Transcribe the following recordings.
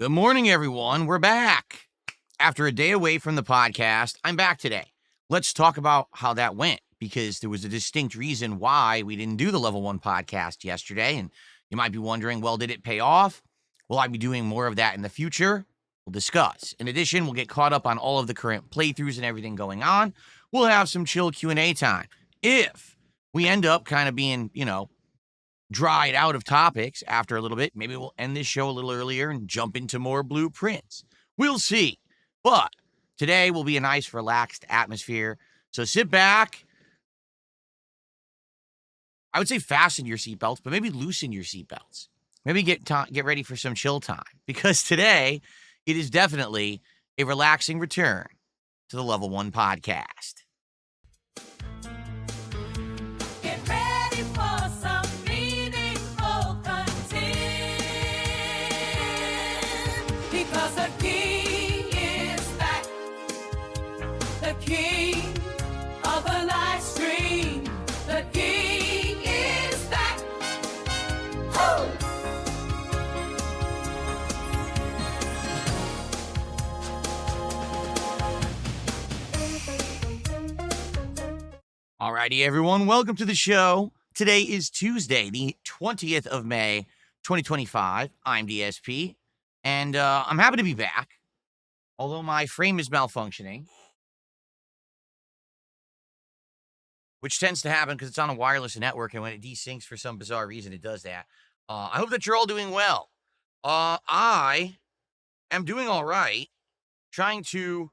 Good morning, everyone. We're back. After a day away from the podcast, I'm back today. Let's talk about how that went, because there was a distinct reason why we didn't do the Level 1 podcast yesterday. And you might be wondering, well, did it pay off? Will I be doing more of that in the future? We'll discuss. In addition, we'll get caught up on all of the current playthroughs and everything going on. We'll have some chill Q&A time. If we end up kind of being, dried out of topics after a little bit, maybe we'll end this show a little earlier and jump into more blueprints. We'll see. But today will be a nice, relaxed atmosphere. So sit back. I would say fasten your seatbelts, but maybe loosen your seatbelts. Maybe get ready for some chill time, because today it is definitely a relaxing return to the Level 1 podcast. Get ready for some meaningful content, because the king is back, the king of the live stream, the king is back. Woo! Alrighty, everyone, welcome to the show. Today is Tuesday, the 20th of May, 2025. I'm DSP, and I'm happy to be back, although my frame is malfunctioning, which tends to happen because it's on a wireless network, and when it desyncs for some bizarre reason, it does that. I hope that you're all doing well. I am doing all right, trying to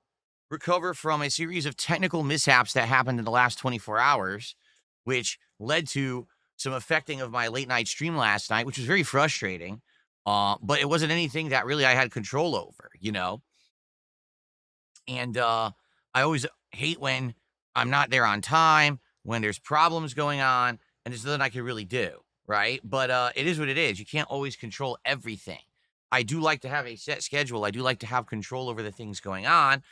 recover from a series of technical mishaps that happened in the last 24 hours, which led to some affecting of my late night stream last night, which was very frustrating. But it wasn't anything that really I had control over, And I always hate when I'm not there on time, when there's problems going on, and there's nothing I can really do, right? But it is what it is. You can't always control everything. I do like to have a set schedule. I do like to have control over the things going on.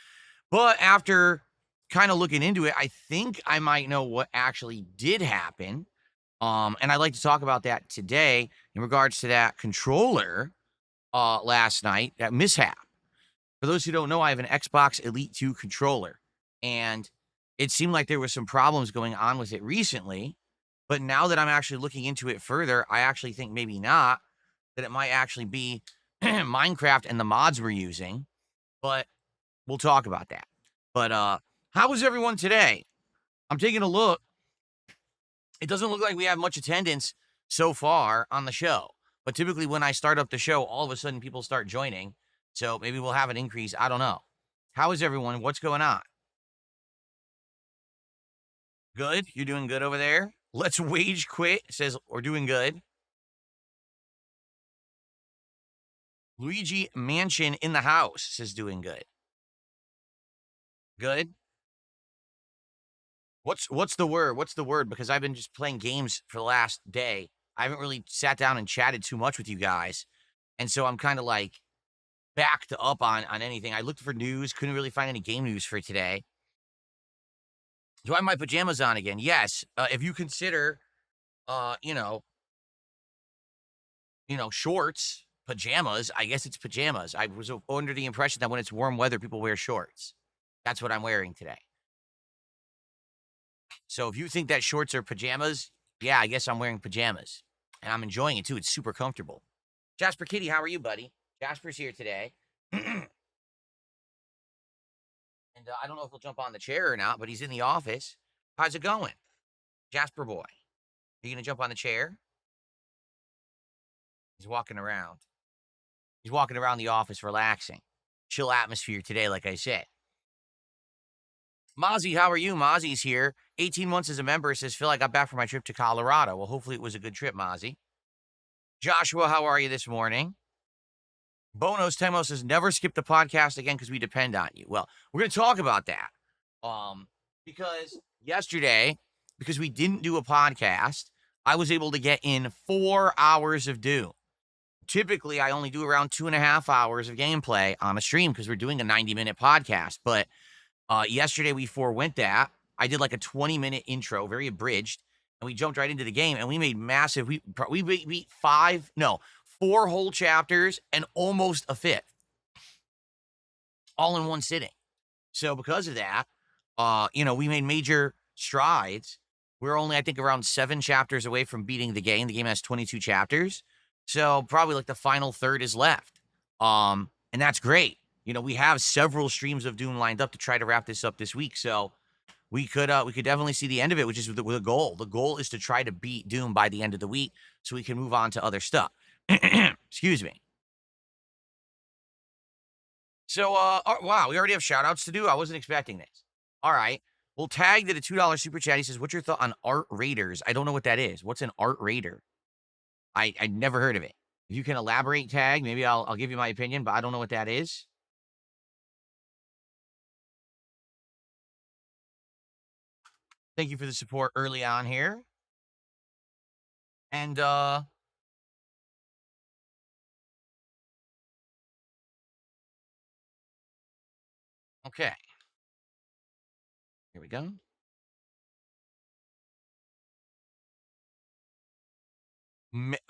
But after kind of looking into it, I think I might know what actually did happen. And I'd like to talk about that today in regards to that controller last night, that mishap. For those who don't know, I have an Xbox Elite 2 controller, and it seemed like there was some problems going on with it recently. But now that I'm actually looking into it further, I actually think maybe not, that it might actually be Minecraft and the mods we're using. But we'll talk about that. But how was everyone today? I'm taking a look. It doesn't look like we have much attendance so far on the show. But typically when I start up the show, all of a sudden people start joining. So maybe we'll have an increase. I don't know. How is everyone? What's going on? Good? You're doing good over there? Let's Wage Quit says we're doing good. Luigi Mansion in the house says doing good. Good. What's the word? What's the word? Because I've been just playing games for the last day. I haven't really sat down and chatted too much with you guys. And so I'm kind of like backed up on anything. I looked for news, couldn't really find any game news for today. Do I have my pajamas on again? Yes. If you consider, shorts, pajamas, I guess it's pajamas. I was under the impression that when it's warm weather, people wear shorts. That's what I'm wearing today. So if you think that shorts are pajamas, yeah, I guess I'm wearing pajamas. And I'm enjoying it, too. It's super comfortable. Jasper Kitty, how are you, buddy? Jasper's here today. And I don't know if he'll jump on the chair or not, but he's in the office. How's it going? Jasper boy. Are you going to jump on the chair? He's walking around. He's walking around the office relaxing. Chill atmosphere today, like I said. Mozzie, how are you? Mozzie's here. 18 months as a member, says, Phil, I got back from my trip to Colorado. Well, hopefully it was a good trip, Mozzie. Joshua, how are you this morning? Bonos Temo says, never skip the podcast again because we depend on you. Well, we're going to talk about that. Because yesterday, because we didn't do a podcast, I was able to get in 4 hours of Doom. Typically, I only do around 2.5 hours of gameplay on a stream because we're doing a 90-minute podcast. But yesterday, we forewent that. I did like a 20-minute intro, very abridged, and we jumped right into the game, and we made massive. We beat 4 whole chapters and almost a fifth, all in one sitting. So because of that, we made major strides. We're only, I think, around 7 chapters away from beating the game. The game has 22 chapters. So probably like the final third is left. And that's great. We have several streams of Doom lined up to try to wrap this up this week. So we could definitely see the end of it, which is the goal. The goal is to try to beat Doom by the end of the week so we can move on to other stuff. Excuse me. So, wow, we already have shout outs to do. I wasn't expecting this. All right. Well, Tag did a $2 super chat. He says, what's your thought on art raiders? I don't know what that is. What's an art raider? I never heard of it. If you can elaborate, Tag, maybe I'll give you my opinion, but I don't know what that is. Thank you for the support early on here. And, okay. Here we go.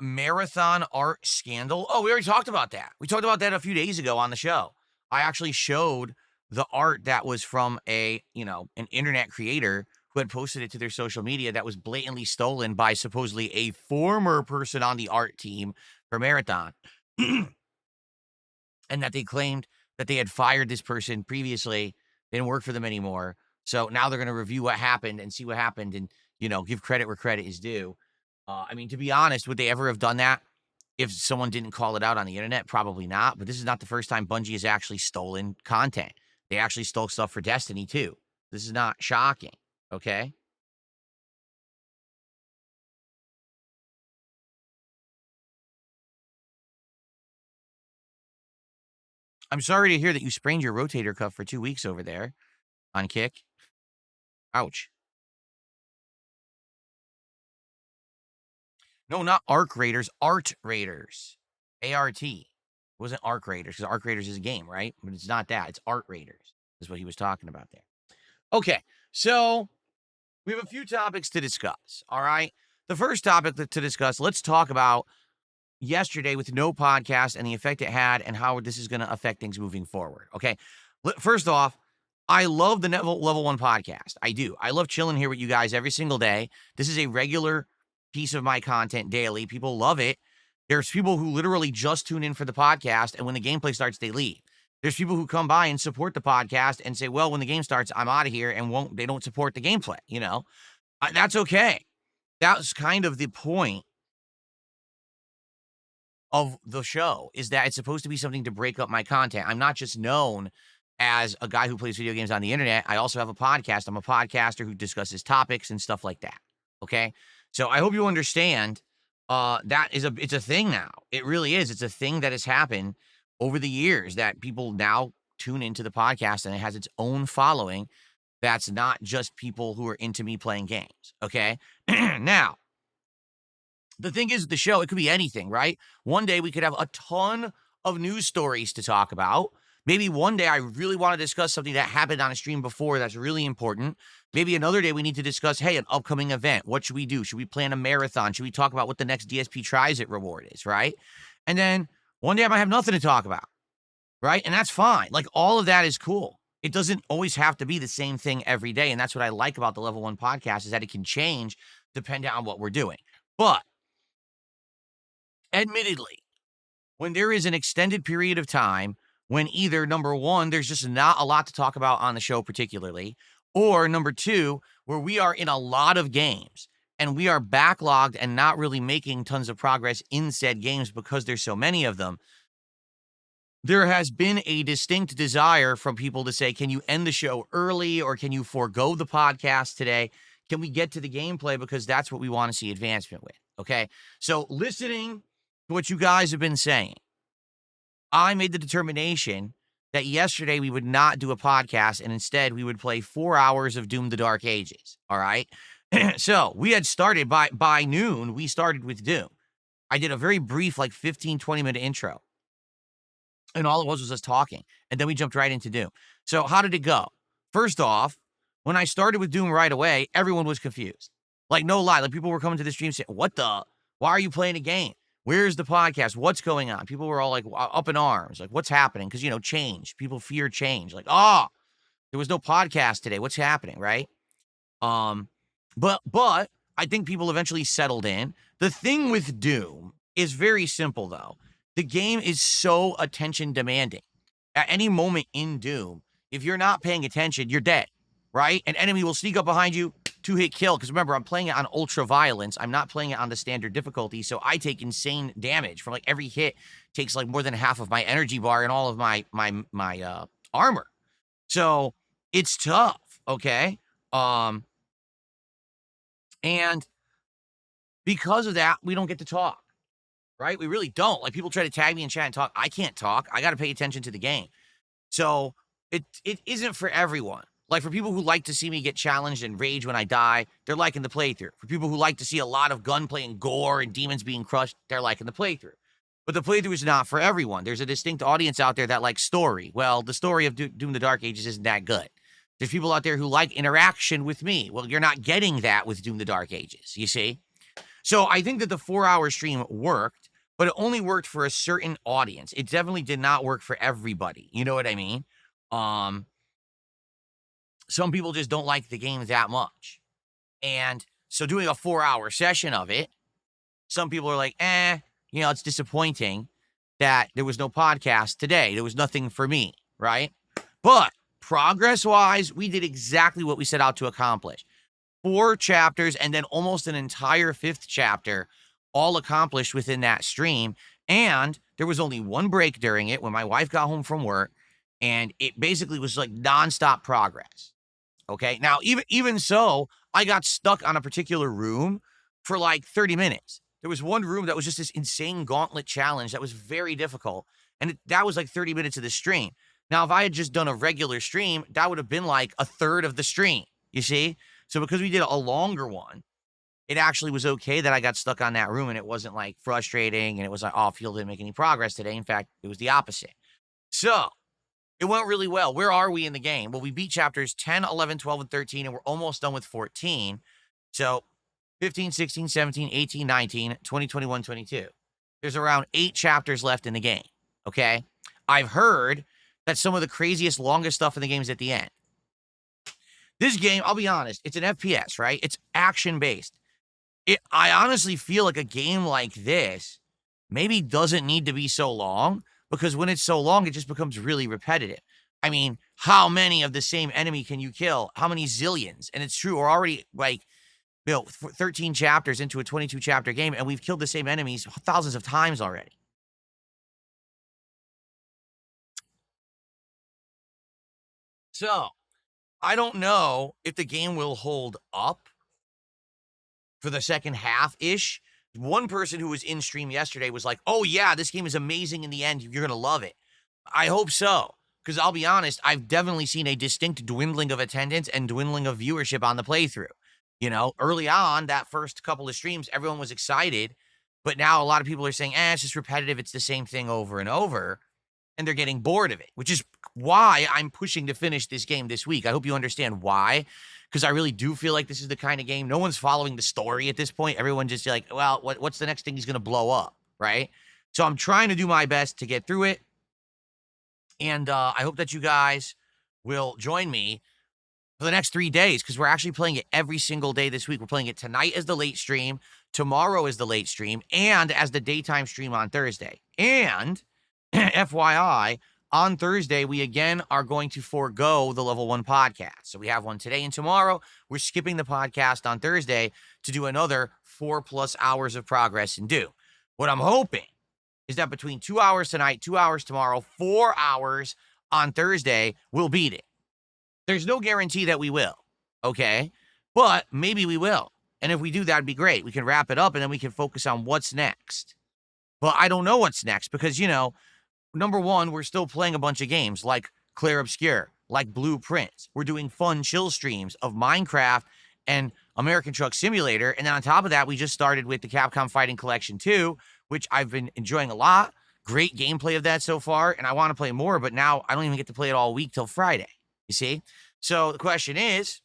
Marathon art scandal. Oh, we already talked about that. We talked about that a few days ago on the show. I actually showed the art that was from an internet creator who had posted it to their social media that was blatantly stolen by supposedly a former person on the art team for Marathon. And that they claimed that they had fired this person previously, they didn't work for them anymore. So now they're going to review what happened and see what happened and, give credit where credit is due. To be honest, would they ever have done that if someone didn't call it out on the internet? Probably not. But this is not the first time Bungie has actually stolen content. They actually stole stuff for Destiny too. This is not shocking, okay? I'm sorry to hear that you sprained your rotator cuff for 2 weeks over there on Kick. Ouch. No, not Arc Raiders, Art Raiders. A-R-T. It wasn't Arc Raiders, because Arc Raiders is a game, right? But it's not that. It's Art Raiders, is what he was talking about there. Okay, so we have a few topics to discuss, all right? The first topic to discuss, let's talk about yesterday with no podcast and the effect it had and how this is going to affect things moving forward, okay? First off, I love the Level 1 podcast. I do. I love chilling here with you guys every single day. This is a regular piece of my content daily. People love it. There's people who literally just tune in for the podcast, and when the gameplay starts, they leave. There's people who come by and support the podcast and say, well, when the game starts, I'm out of here, and they don't support the gameplay, That's okay. That's kind of the point of the show, is that it's supposed to be something to break up my content. I'm not just known as a guy who plays video games on the internet. I also have a podcast. I'm a podcaster who discusses topics and stuff like that. Okay? So I hope you understand that it's a thing now. It really is. It's a thing that has happened over the years that people now tune into the podcast, and it has its own following. That's not just people who are into me playing games. Okay? Now, the thing is, the show, it could be anything, right? One day we could have a ton of news stories to talk about. Maybe one day I really want to discuss something that happened on a stream before that's really important. Maybe another day we need to discuss, hey, an upcoming event. What should we do? Should we plan a marathon? Should we talk about what the next DSP Tries It reward is, right? And then one day I might have nothing to talk about, right? And that's fine. Like, all of that is cool. It doesn't always have to be the same thing every day. And that's what I like about the Level 1 podcast, is that it can change depending on what we're doing. But admittedly, when there is an extended period of time when either, number one, there's just not a lot to talk about on the show particularly, or number two, where we are in a lot of games and we are backlogged and not really making tons of progress in said games because there's so many of them, there has been a distinct desire from people to say, can you end the show early, or can you forego the podcast today? Can we get to the gameplay? Because that's what we want to see advancement with, okay? So listening to what you guys have been saying, I made the determination that yesterday we would not do a podcast, and instead we would play 4 hours of Doom: The Dark Ages, all right? So we had started by noon, we started with Doom. I did a very brief, like 15, 20-minute intro, and all it was us talking, and then we jumped right into Doom. So how did it go? First off, when I started with Doom right away, everyone was confused. Like, no lie, like people were coming to the stream saying, why are you playing a game? Where's the podcast? What's going on? People were all like up in arms, like, what's happening? Because, change. People fear change. Like, there was no podcast today. What's happening, right? Um, but I think people eventually settled in. The thing with Doom is very simple, though. The game is so attention demanding. At any moment in Doom, if you're not paying attention, you're dead, right? An enemy will sneak up behind you, 2-hit kill. Because remember, I'm playing it on ultra violence. I'm not playing it on the standard difficulty, so I take insane damage from like every hit. Takes like more than half of my energy bar and all of my armor. So it's tough, okay? And because of that, we don't get to talk, right? We really don't. Like, people try to tag me in chat and talk. I can't talk. I got to pay attention to the game. So it isn't for everyone. Like, for people who like to see me get challenged and rage when I die, they're liking the playthrough. For people who like to see a lot of gunplay and gore and demons being crushed, they're liking the playthrough. But the playthrough is not for everyone. There's a distinct audience out there that likes story. Well, the story of Doom the Dark Ages isn't that good. There's people out there who like interaction with me. Well, you're not getting that with Doom the Dark Ages, you see? So I think that the 4-hour stream worked, but it only worked for a certain audience. It definitely did not work for everybody. You know what I mean? Some people just don't like the game that much. And so doing a 4-hour session of it, some people are like, it's disappointing that there was no podcast today. There was nothing for me, right? But progress-wise, we did exactly what we set out to accomplish. 4 chapters and then almost an entire 5th chapter all accomplished within that stream. And there was only one break during it when my wife got home from work, and it basically was like nonstop progress. Okay. Now, even so, I got stuck on a particular room for like 30 minutes. There was one room that was just this insane gauntlet challenge that was very difficult. And that was like 30 minutes of the stream. Now, if I had just done a regular stream, that would have been like a third of the stream, you see? So because we did a longer one, it actually was okay that I got stuck on that room, and it wasn't like frustrating, and it was like, oh, Field didn't make any progress today. In fact, it was the opposite. So it went really well. Where are we in the game? Well, we beat chapters 10, 11, 12, and 13, and we're almost done with 14. So 15, 16, 17, 18, 19, 20, 21, 22. There's around 8 chapters left in the game, okay? I've heard that some of the craziest, longest stuff in the game is at the end. This game, I'll be honest, it's an FPS, right? It's action-based. I honestly feel like a game like this maybe doesn't need to be so long, because when it's so long, it just becomes really repetitive. I mean, how many of the same enemy can you kill? How many zillions? And it's true, we're already like, 13 chapters into a 22-chapter game, and we've killed the same enemies thousands of times already. So I don't know if the game will hold up for the second half-ish. One person who was in stream yesterday was like, oh yeah, this game is amazing in the end. You're going to love it. I hope so. Because I'll be honest, I've definitely seen a distinct dwindling of attendance and dwindling of viewership on the playthrough. Early on, that first couple of streams, everyone was excited. But now a lot of people are saying, it's just repetitive. It's the same thing over and over. And they're getting bored of it, which is why I'm pushing to finish this game this week. I hope you understand why, because I really do feel like this is the kind of game, no one's following the story at this point. Everyone's just like, well, what's the next thing he's going to blow up, right? So I'm trying to do my best to get through it. And I hope that you guys will join me for the next 3 days, because we're actually playing it every single day this week. We're playing it tonight as the late stream, tomorrow as the late stream, and as the daytime stream on Thursday. And FYI, on Thursday, we again are going to forego the level 1 podcast. So we have one today and tomorrow. We're skipping the podcast on Thursday to do another 4+ hours of progress in Doom. What I'm hoping is that between 2 hours tonight, 2 hours tomorrow, 4 hours on Thursday, we'll beat it. There's no guarantee that we will, okay? But maybe we will. And if we do, that'd be great. We can wrap it up, and then we can focus on what's next. But I don't know what's next because, number one, we're still playing a bunch of games like Clair Obscur, like Blueprints. We're doing fun chill streams of Minecraft and American Truck Simulator. And then on top of that, we just started with the Capcom Fighting Collection 2, which I've been enjoying a lot. Great gameplay of that so far, and I want to play more, but now I don't even get to play it all week till Friday, you see? So the question is,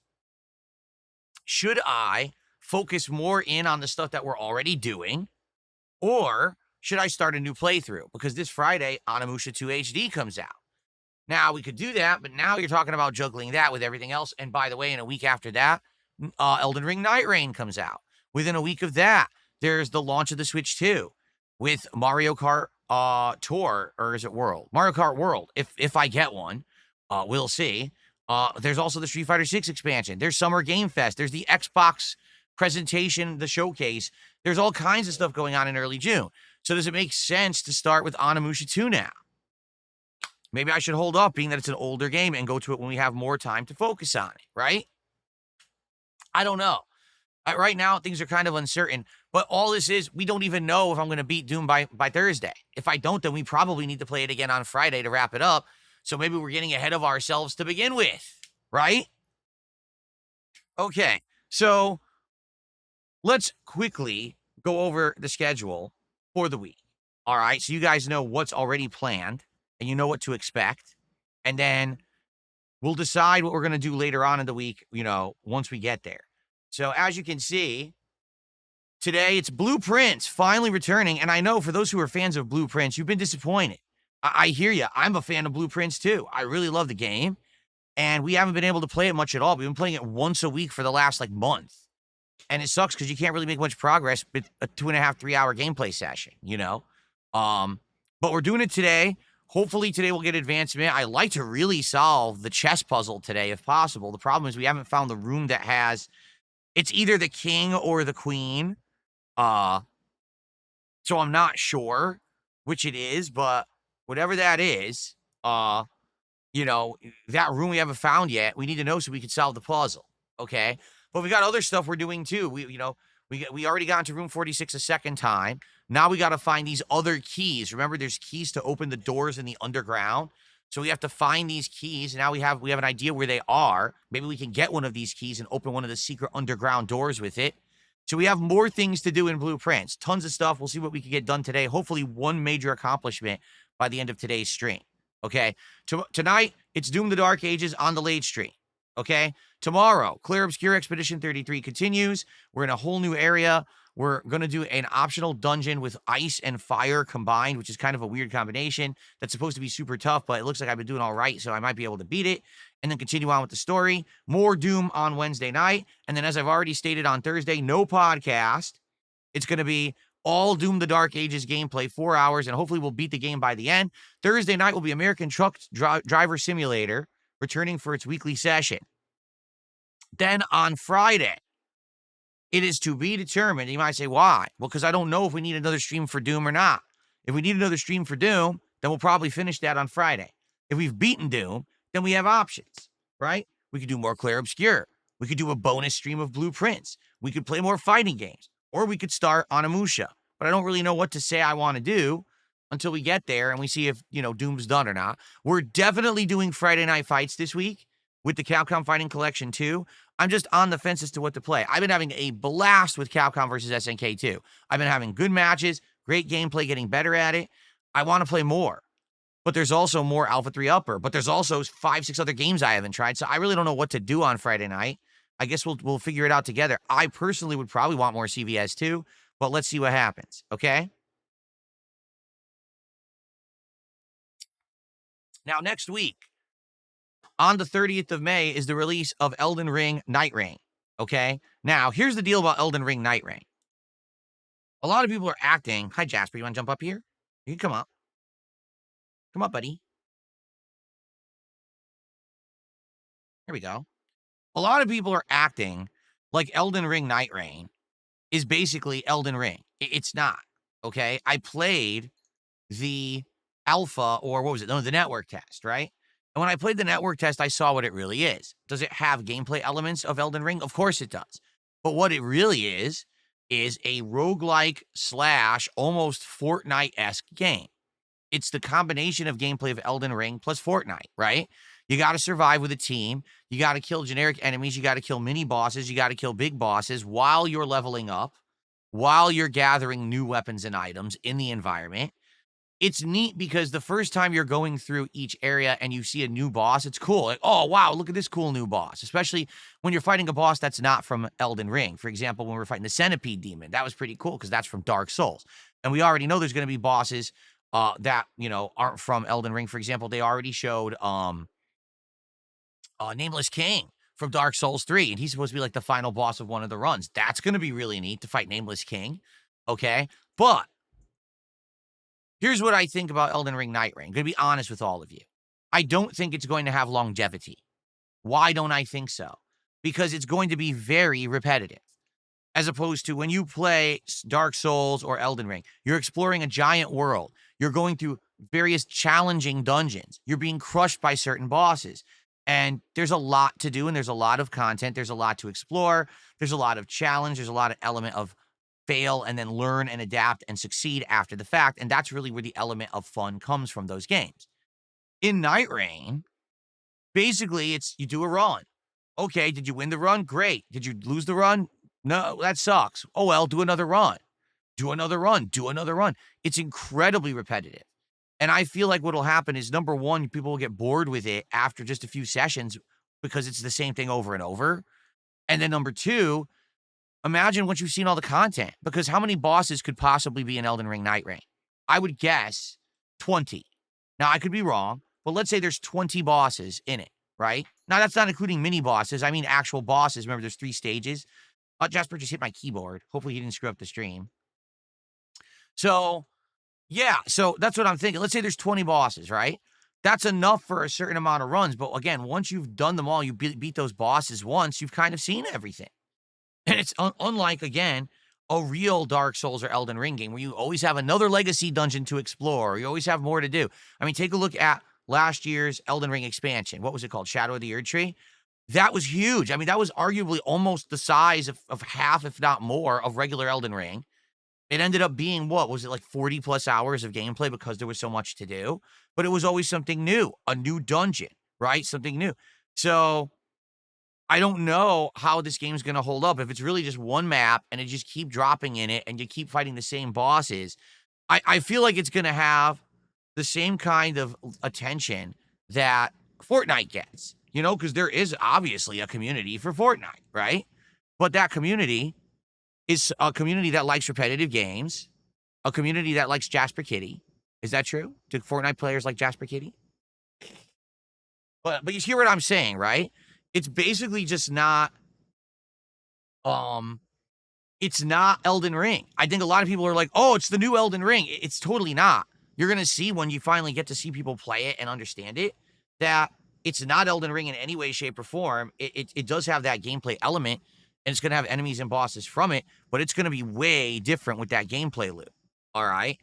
should I focus more in on the stuff that we're already doing, or should I start a new playthrough? Because this Friday, Onimusha 2 HD comes out. Now, we could do that, but now you're talking about juggling that with everything else. And by the way, in a week after that, Elden Ring Nightreign comes out. Within a week of that, there's the launch of the Switch 2 with Mario Kart Tour, or is it World? Mario Kart World, if I get one. We'll see. There's also the Street Fighter 6 expansion. There's Summer Game Fest. There's the Xbox presentation, the showcase. There's all kinds of stuff going on in early June. So does it make sense to start with Onimusha 2 now? Maybe I should hold off, being that it's an older game, and go to it when we have more time to focus on it, right? I don't know. Right now, things are kind of uncertain, but all this is, we don't even know if I'm going to beat Doom by Thursday. If I don't, then we probably need to play it again on Friday to wrap it up. So maybe we're getting ahead of ourselves to begin with, right? Okay, so let's quickly go over the schedule for the week. All right, so you guys know what's already planned, and you know what to expect. And then we'll decide what we're going to do later on in the week, once we get there. So as you can see, today it's Blueprints finally returning. And I know for those who are fans of Blueprints, you've been disappointed. I hear you. I'm a fan of Blueprints too. I really love the game. And we haven't been able to play it much at all. We've been playing it once a week for the last month. And it sucks because you can't really make much progress with a 2.5, 3 hour gameplay session, But we're doing it today. Hopefully today we'll get advancement. I like to really solve the chess puzzle today if possible. The problem is we haven't found the room that has, it's either the king or the queen. So I'm not sure which it is, but whatever that is, that room we haven't found yet, we need to know so we can solve the puzzle. Okay. But we got other stuff we're doing too. We already got into room 46 a second time. Now we got to find these other keys. Remember, there's keys to open the doors in the underground. So we have to find these keys. And now we have an idea where they are. Maybe we can get one of these keys and open one of the secret underground doors with it. So we have more things to do in Blueprints. Tons of stuff. We'll see what we can get done today. Hopefully one major accomplishment by the end of today's stream. Okay. Tonight, it's Doom the Dark Ages on the late stream. Okay. Tomorrow, Clear Obscure Expedition 33 continues. We're in a whole new area. We're going to do an optional dungeon with ice and fire combined, which is kind of a weird combination. That's supposed to be super tough, but it looks like I've been doing all right, so I might be able to beat it. And then continue on with the story. More Doom on Wednesday night. And then, as I've already stated, on Thursday, no podcast. It's going to be all Doom the Dark Ages gameplay, 4 hours, and hopefully we'll beat the game by the end. Thursday night will be American Truck Driver Simulator, returning for its weekly session. Then on Friday, it is to be determined. You might say, why? Well, because I don't know if we need another stream for Doom or not. If we need another stream for Doom, then we'll probably finish that on Friday. If we've beaten Doom, then we have options, right? We could do more Clear Obscure. We could do a bonus stream of Blueprints. We could play more fighting games. Or we could start Onimusha. But I don't really know what to say I want to do until we get there and we see if, Doom's done or not. We're definitely doing Friday Night Fights this week with the Capcom Fighting Collection 2. I'm just on the fence as to what to play. I've been having a blast with Capcom versus SNK 2. I've been having good matches, great gameplay, getting better at it. I want to play more. But there's also more Alpha 3 Upper. But there's also 5, 6 other games I haven't tried. So I really don't know what to do on Friday night. I guess we'll figure it out together. I personally would probably want more CVS 2. But let's see what happens. Okay? Now, next week, on the 30th of May, is the release of Elden Ring Nightreign, okay? Now, here's the deal about Elden Ring Nightreign. A lot of people are acting... Hi, Jasper. You want to jump up here? You can come up. Come up, buddy. Here we go. A lot of people are acting like Elden Ring Nightreign is basically Elden Ring. It's not, okay? I played the alpha, or what was it? No, the network test, right? And when I played the network test, I saw what it really is. Does it have gameplay elements of Elden Ring? Of course it does. But what it really is a roguelike / almost Fortnite-esque game. It's the combination of gameplay of Elden Ring plus Fortnite, right? You got to survive with a team. You got to kill generic enemies. You got to kill mini bosses. You got to kill big bosses while you're leveling up, while you're gathering new weapons and items in the environment. It's neat because the first time you're going through each area and you see a new boss, it's cool. Like, oh, wow, look at this cool new boss, especially when you're fighting a boss that's not from Elden Ring. For example, when we were fighting the Centipede Demon, that was pretty cool because that's from Dark Souls. And we already know there's going to be bosses that, aren't from Elden Ring. For example, they already showed Nameless King from Dark Souls 3, and he's supposed to be like the final boss of one of the runs. That's going to be really neat to fight Nameless King. Okay. But here's what I think about Elden Ring Nightreign. I'm going to be honest with all of you. I don't think it's going to have longevity. Why don't I think so? Because it's going to be very repetitive. As opposed to when you play Dark Souls or Elden Ring, you're exploring a giant world. You're going through various challenging dungeons. You're being crushed by certain bosses. And there's a lot to do, and there's a lot of content. There's a lot to explore. There's a lot of challenge. There's a lot of element of fail and then learn and adapt and succeed after the fact. And that's really where the element of fun comes from those games. In Nightreign, basically, it's you do a run. Okay, did you win the run? Great. Did you lose the run? No, that sucks. Oh, well, do another run. Do another run. Do another run. It's incredibly repetitive. And I feel like what'll happen is, number one, people will get bored with it after just a few sessions because it's the same thing over and over. And then number two, imagine once you've seen all the content, because how many bosses could possibly be in Elden Ring Nightreign? I would guess 20. Now, I could be wrong, but let's say there's 20 bosses in it, right? Now, that's not including mini bosses. I mean actual bosses. Remember, there's 3 stages. Jasper just hit my keyboard. Hopefully he didn't screw up the stream. So, yeah. So that's what I'm thinking. Let's say there's 20 bosses, right? That's enough for a certain amount of runs. But again, once you've done them all, you beat those bosses once, you've kind of seen everything. And it's unlike, again, a real Dark Souls or Elden Ring game where you always have another legacy dungeon to explore. You always have more to do. I mean, take a look at last year's Elden Ring expansion. What was it called? Shadow of the Erd Tree? That was huge. I mean, that was arguably almost the size of half, if not more, of regular Elden Ring. It ended up being, what was it, like 40 plus hours of gameplay because there was so much to do, but it was always something new, a new dungeon, right? Something new. So I don't know how this game's going to hold up. If it's really just one map and it just keep dropping in it and you keep fighting the same bosses, I feel like it's going to have the same kind of attention that Fortnite gets, because there is obviously a community for Fortnite, right? But that community is a community that likes repetitive games, a community that likes Jasper Kitty. Is that true? Do Fortnite players like Jasper Kitty? But you hear what I'm saying, right? It's basically just not, it's not Elden Ring. I think a lot of people are like, oh, it's the new Elden Ring. It's totally not. You're going to see when you finally get to see people play it and understand it, that it's not Elden Ring in any way, shape, or form. It does have that gameplay element, and it's going to have enemies and bosses from it, but it's going to be way different with that gameplay loop. All right?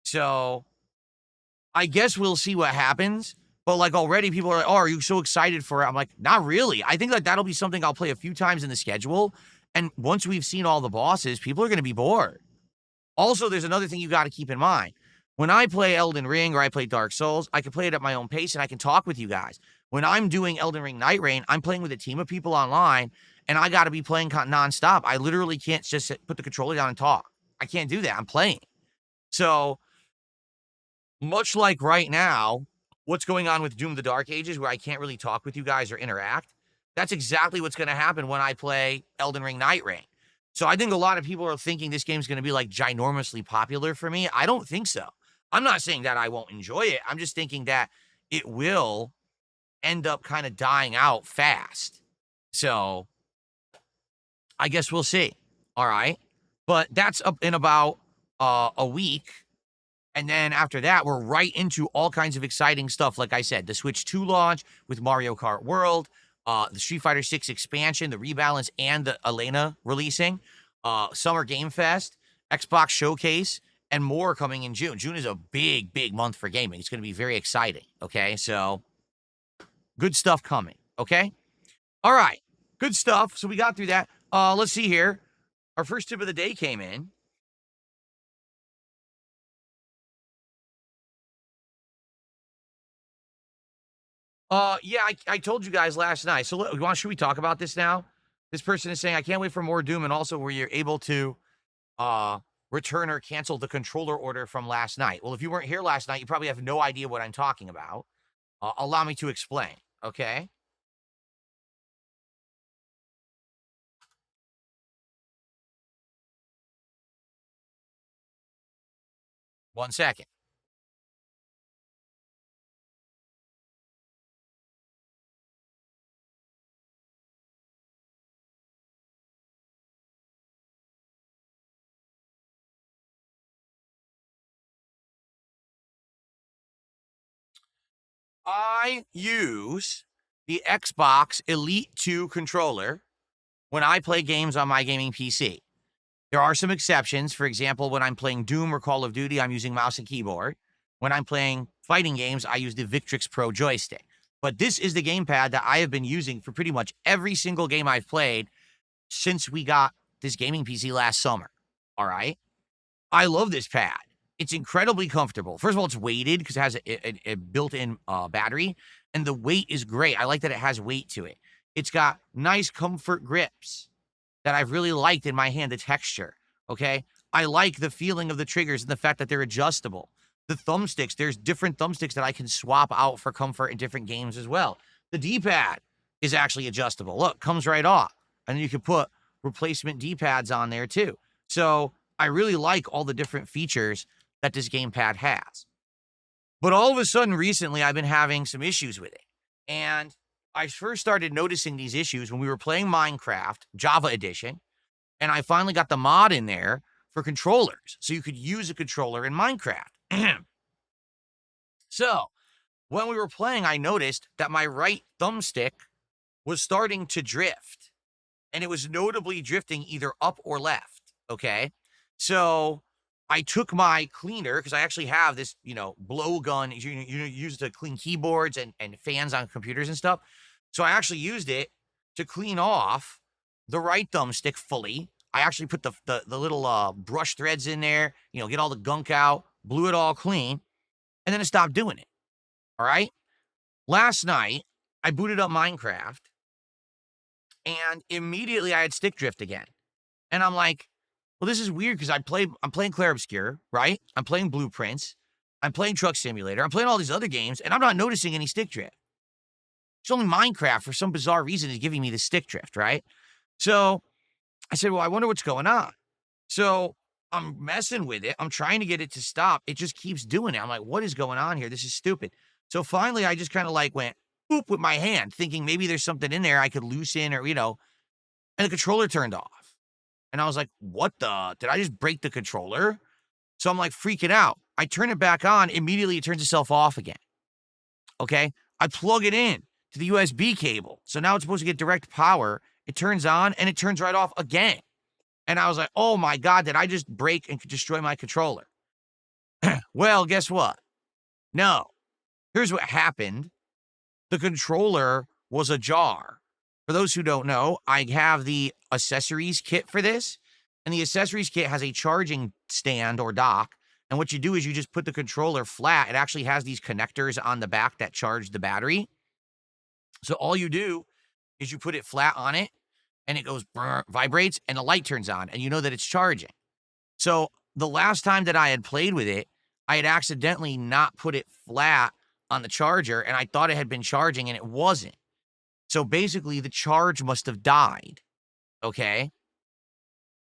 So I guess we'll see what happens. But like already people are like, oh, are you so excited for it? I'm like, not really. I think like that'll be something I'll play a few times in the schedule. And once we've seen all the bosses, people are going to be bored. Also, there's another thing you got to keep in mind. When I play Elden Ring or I play Dark Souls, I can play it at my own pace and I can talk with you guys. When I'm doing Elden Ring Nightreign, I'm playing with a team of people online and I got to be playing nonstop. I literally can't just put the controller down and talk. I can't do that. I'm playing. So much like right now, what's going on with Doom of the Dark Ages, where I can't really talk with you guys or interact, that's exactly what's going to happen when I play Elden Ring Nightreign. So I think a lot of people are thinking this game's going to be like ginormously popular for me. I don't think so. I'm not saying that I won't enjoy it. I'm just thinking that it will end up kind of dying out fast. So I guess we'll see. All right. But that's up in about a week. And then after that, we're right into all kinds of exciting stuff. Like I said, the Switch 2 launch with Mario Kart World, the Street Fighter 6 expansion, the rebalance, and the Elena releasing, Summer Game Fest, Xbox Showcase, and more coming in June. June is a big, big month for gaming. It's going to be very exciting. Okay, so good stuff coming. Okay, all right, good stuff. So we got through that. Let's see here. Our first tip of the day came in. Yeah, I told you guys last night. So should we talk about this now? This person is saying, I can't wait for more Doom, and also where you're able to return or cancel the controller order from last night. Well, if you weren't here last night, you probably have no idea what I'm talking about. Allow me to explain, okay? 1 second. I use the Xbox Elite 2 controller when I play games on my gaming PC. There are some exceptions. For example, when I'm playing Doom or Call of Duty, I'm using mouse and keyboard. When I'm playing fighting games, I use the Victrix Pro joystick. But this is the gamepad that I have been using for pretty much every single game I've played since we got this gaming PC last summer. All right. I love this pad. It's incredibly comfortable. First of all, it's weighted because it has a built-in battery, and the weight is great. I like that it has weight to it. It's got nice comfort grips that I've really liked in my hand, the texture, okay? I like the feeling of the triggers and the fact that they're adjustable. The thumbsticks, there's different thumbsticks that I can swap out for comfort in different games as well. The D-pad is actually adjustable. Look, comes right off. And you can put replacement D-pads on there too. So I really like all the different features that this gamepad has. But all of a sudden recently, I've been having some issues with it. And I first started noticing these issues when we were playing Minecraft, Java Edition, and I finally got the mod in there for controllers, so you could use a controller in Minecraft. So, when we were playing, I noticed that my right thumbstick was starting to drift, and it was notably drifting either up or left, okay? So, I took my cleaner, because I actually have this, blowgun you use to clean keyboards and fans on computers and stuff. So I actually used it to clean off the right thumbstick fully. I actually put the little brush threads in there, get all the gunk out, blew it all clean, and then it stopped doing it. All right. Last night, I booted up Minecraft, and immediately I had stick drift again. And I'm like, well, this is weird because I'm playing Clair Obscur, right? I'm playing Blueprints. I'm playing Truck Simulator. I'm playing all these other games, and I'm not noticing any stick drift. It's only Minecraft, for some bizarre reason, is giving me the stick drift, right? So I said, well, I wonder what's going on. So I'm messing with it. I'm trying to get it to stop. It just keeps doing it. I'm like, what is going on here? This is stupid. So finally, I just kind of went boop with my hand, thinking maybe there's something in there I could loosen or, and the controller turned off. And I was like, what did I just break the controller? So I'm freaking out. I turn it back on. Immediately, it turns itself off again. Okay. I plug it in to the USB cable. So now it's supposed to get direct power. It turns on and it turns right off again. And I was like, oh my God, did I just break and destroy my controller? Well, guess what? No. Here's what happened. The controller was ajar. For those who don't know, I have the accessories kit for this. And the accessories kit has a charging stand or dock. And what you do is you just put the controller flat. It actually has these connectors on the back that charge the battery. So all you do is you put it flat on it, and it goes, vibrates, and the light turns on, and you know that it's charging. So the last time that I had played with it, I had accidentally not put it flat on the charger, and I thought it had been charging, and it wasn't. So basically, the charge must have died, okay?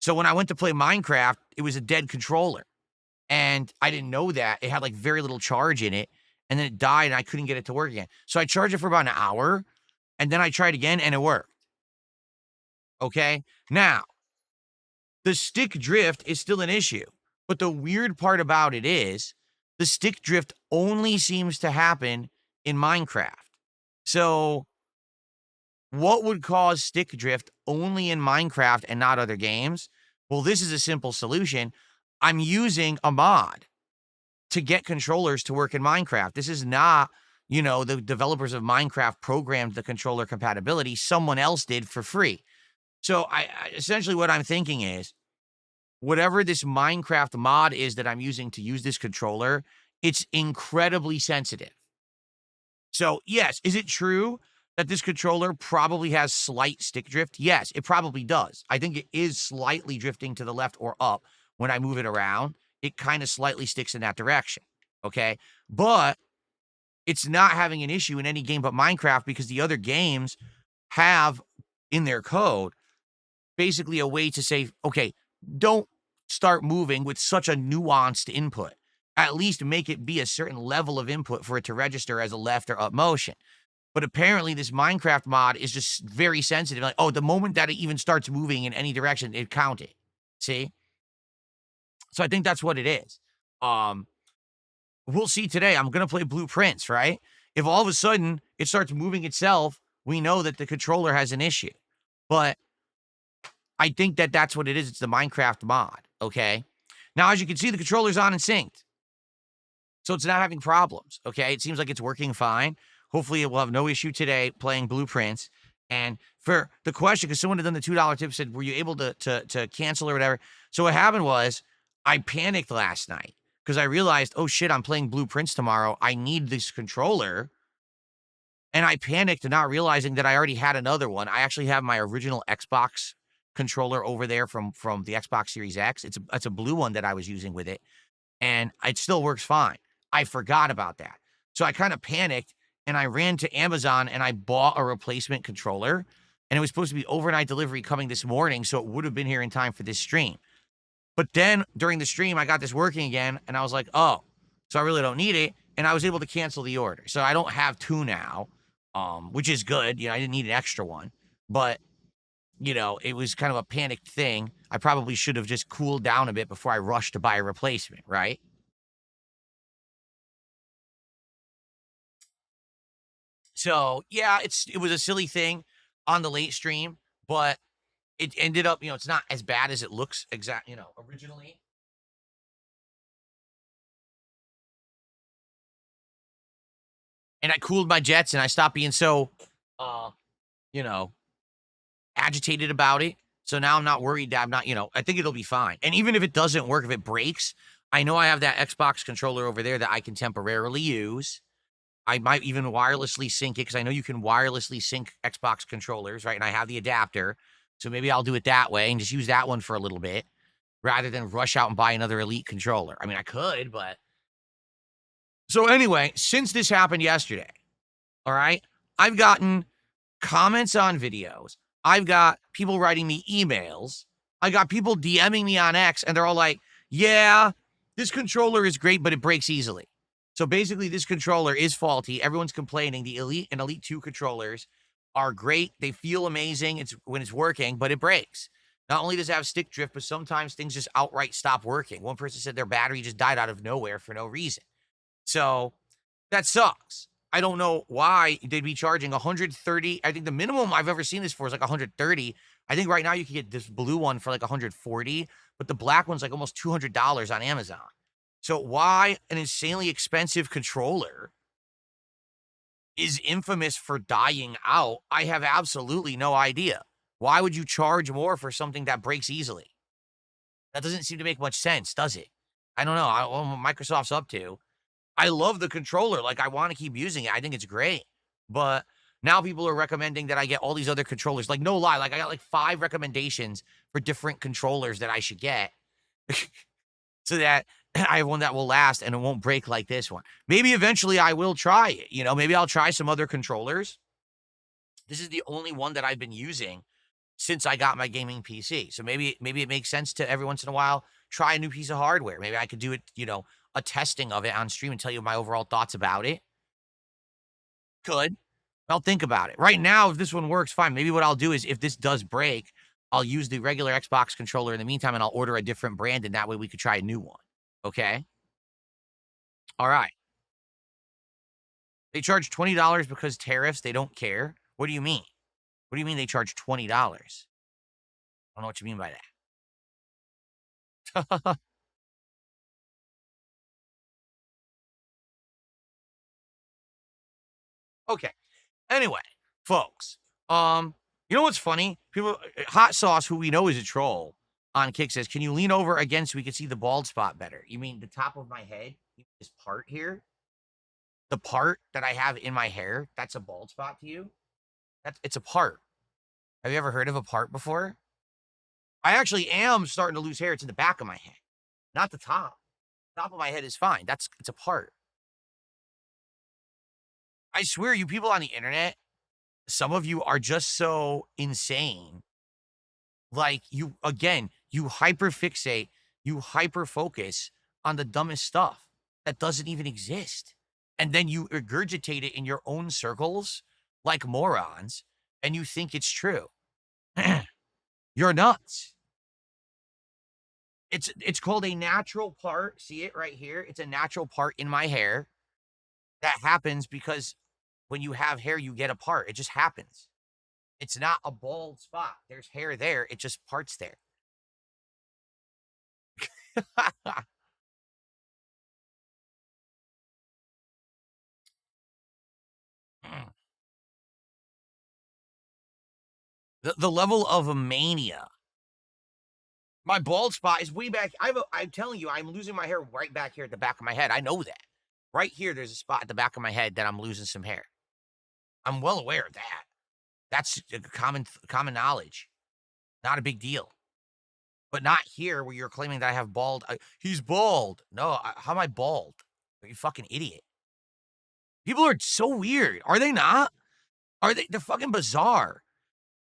So when I went to play Minecraft, it was a dead controller, and I didn't know that. It had very little charge in it, and then it died, and I couldn't get it to work again. So I charged it for about an hour, and then I tried again, and it worked. Okay? Now, the stick drift is still an issue, but the weird part about it is the stick drift only seems to happen in Minecraft. So what would cause stick drift only in Minecraft and not other games? Well, this is a simple solution. I'm using a mod to get controllers to work in Minecraft. This is not, the developers of Minecraft programmed the controller compatibility. Someone else did for free. So I essentially what I'm thinking is, whatever this Minecraft mod is that I'm using to use this controller, it's incredibly sensitive. So yes, is it true that this controller probably has slight stick drift? Yes, it probably does. I think it is slightly drifting to the left or up when I move it around. It kind of slightly sticks in that direction, okay? But it's not having an issue in any game but Minecraft because the other games have in their code basically a way to say, okay, don't start moving with such a nuanced input at least make it be a certain level of input for it to register as a left or up motion. But apparently this Minecraft mod is just very sensitive. Like, oh, the moment that it even starts moving in any direction, it counted. See? So I think that's what it is. Um, we'll see today. I'm gonna play Blueprints, right? If all of a sudden it starts moving itself, we know that the controller has an issue. But I think that that's what it is. It's the Minecraft mod, okay? Now, as you can see, the controller's on and synced. So it's not having problems, okay? It seems like it's working fine. Hopefully, it will have no issue today playing Blueprints. And for the question, because someone had done the $2 tip, said, were you able to cancel or whatever? So what happened was I panicked last night because I realized, oh shit, I'm playing Blueprints tomorrow. I need this controller. And I panicked, not realizing that I already had another one. I actually have my original Xbox controller over there from the Xbox Series X. It's a blue one that I was using with it, and it still works fine. I forgot about that. So I kind of panicked and I ran to Amazon and I bought a replacement controller, and it was supposed to be overnight delivery coming this morning, so it would have been here in time for this stream. But then during the stream, I got this working again, and I was like, oh, so I really don't need it, and I was able to cancel the order. So I don't have two now, which is good. You know, I didn't need an extra one, but you know, it was kind of a panicked thing. I probably should have just cooled down a bit before I rushed to buy a replacement, right? So yeah, it was a silly thing on the late stream, but it ended up, you know, it's not as bad as it looks originally. And I cooled my jets and I stopped being so uh, you know, agitated about it. So now I'm not worried that I'm not, I think it'll be fine. And even if it doesn't work, if it breaks, I know I have that Xbox controller over there that I can temporarily use. I might even wirelessly sync it because I know you can wirelessly sync Xbox controllers, right? And I have the adapter. So maybe I'll do it that way and just use that one for a little bit rather than rush out and buy another Elite controller. I mean, I could, but. So anyway, since this happened yesterday, all right, I've gotten comments on videos. I've got people writing me emails. I got people DMing me on X, and they're all like, yeah, this controller is great, but it breaks easily. So basically, this controller is faulty. Everyone's complaining. The Elite and Elite 2 controllers are great. They feel amazing when it's working, but it breaks. Not only does it have stick drift, but sometimes things just outright stop working. One person said their battery just died out of nowhere for no reason. So that sucks. I don't know why they'd be charging 130. I think the minimum I've ever seen this for is like 130. I think right now you can get this blue one for like 140, but the black one's like almost $200 on Amazon. So why an insanely expensive controller is infamous for dying out, I have absolutely no idea. Why would you charge more for something that breaks easily? That doesn't seem to make much sense, does it? I don't know. What Microsoft's up to. I love the controller. Like, I want to keep using it. I think it's great. But now people are recommending that I get all these other controllers. Like, no lie. Like, I got like 5 recommendations for different controllers that I should get so that I have one that will last and it won't break like this one. Maybe eventually I will try it. Maybe I'll try some other controllers. This is the only one that I've been using since I got my gaming PC. So maybe it makes sense to every once in a while try a new piece of hardware. Maybe I could do it, a testing of it on stream and tell you my overall thoughts about it. Could. I'll think about it. Right now, if this one works, fine. Maybe what I'll do is if this does break, I'll use the regular Xbox controller in the meantime and I'll order a different brand and that way we could try a new one. Okay? All right. They charge $20 because tariffs, they don't care. What do you mean? What do you mean they charge $20? I don't know what you mean by that. Okay. Anyway, folks, you know what's funny? People, Hot Sauce, who we know is a troll on Kick, says, can you lean over again so we can see the bald spot better? You mean the top of my head? This part here? The part that I have in my hair, that's a bald spot to you? It's a part. Have you ever heard of a part before? I actually am starting to lose hair. It's in the back of my head, not the top. Top of my head is fine. It's a part. I swear, you people on the internet, some of you are just so insane. Like, you hyperfixate, you hyper focus on the dumbest stuff. that doesn't even exist. And then you regurgitate it in your own circles like morons, and you think it's true. You're nuts. It's called a natural part. See it right here? It's a natural part in my hair that happens because when you have hair, you get a part. It just happens. It's not a bald spot. There's hair there. It just parts there. The level of a mania. My bald spot is way back. I'm telling you, I'm losing my hair right back here at the back of my head. I know that. Right here, there's a spot at the back of my head that I'm losing some hair. I'm well aware of that. That's common knowledge. Not a big deal. But not here where you're claiming that I have bald. He's bald. No, how am I bald? Are you fucking idiot? People are so weird. Are they not? Are they? They're fucking bizarre.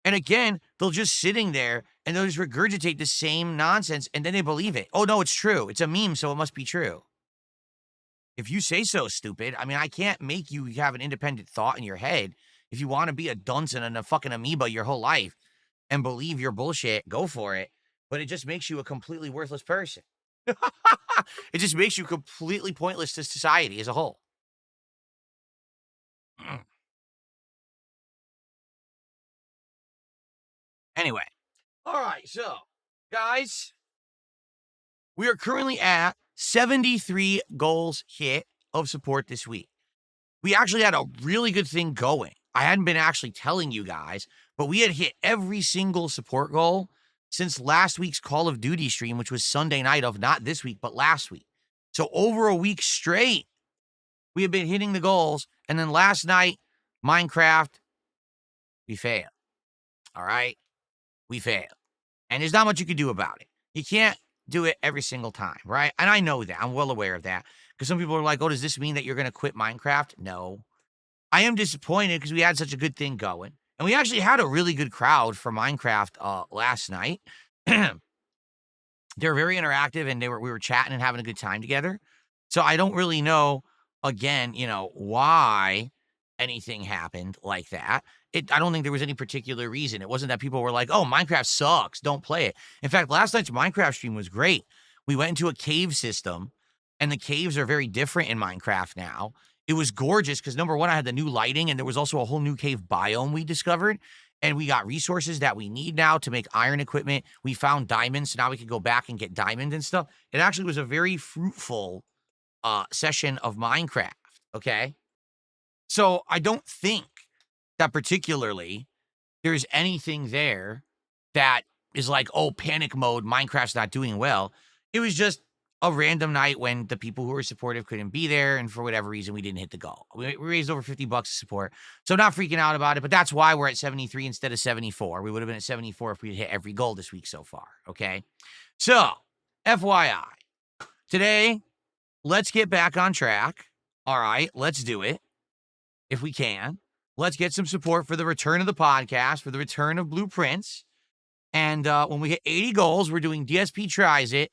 And again, they'll just sitting there and they'll just regurgitate the same nonsense and then they believe it. Oh, no, it's true. It's a meme, so it must be true. If you say so, stupid. I mean, I can't make you have an independent thought in your head. If you want to be a dunce and a fucking amoeba your whole life and believe your bullshit, go for it. But it just makes you a completely worthless person. It just makes you completely pointless to society as a whole. Anyway. All right, so, guys, we are currently at 73 goals hit of support this week. We actually had a really good thing going. I hadn't been actually telling you guys, but we had hit every single support goal since last week's Call of Duty stream, which was Sunday night of not this week, but last week. So over a week straight, we have been hitting the goals. And then last night, Minecraft, we failed. All right? We failed. And there's not much you can do about it. You can't do it every single time, right? And I know that. I'm well aware of that. Because some people are like, oh, does this mean that you're going to quit Minecraft? No. I am disappointed because we had such a good thing going. And we actually had a really good crowd for Minecraft last night. They were very interactive and we were chatting and having a good time together. So I don't really know, again, why anything happened like that. I don't think there was any particular reason. It wasn't that people were like, oh, Minecraft sucks, don't play it. In fact, last night's Minecraft stream was great. We went into a cave system, and the caves are very different in Minecraft now. It was gorgeous because, number one, I had the new lighting, and there was also a whole new cave biome we discovered, and we got resources that we need now to make iron equipment. We found diamonds, so now we can go back and get diamonds and stuff. It actually was a very fruitful session of Minecraft, okay? So I don't think that particularly there's anything there that is like, oh, panic mode, Minecraft's not doing well. It was just a random night when the people who were supportive couldn't be there, and for whatever reason, we didn't hit the goal. We raised over $50 to support, so not freaking out about it, but that's why we're at 73 instead of 74. We would have been at 74 if we'd hit every goal this week so far, okay? So, FYI, today, let's get back on track. All right, let's do it if we can. Let's get some support for the return of the podcast, for the return of Blueprints. And when we hit 80 goals, we're doing DSP Tries It,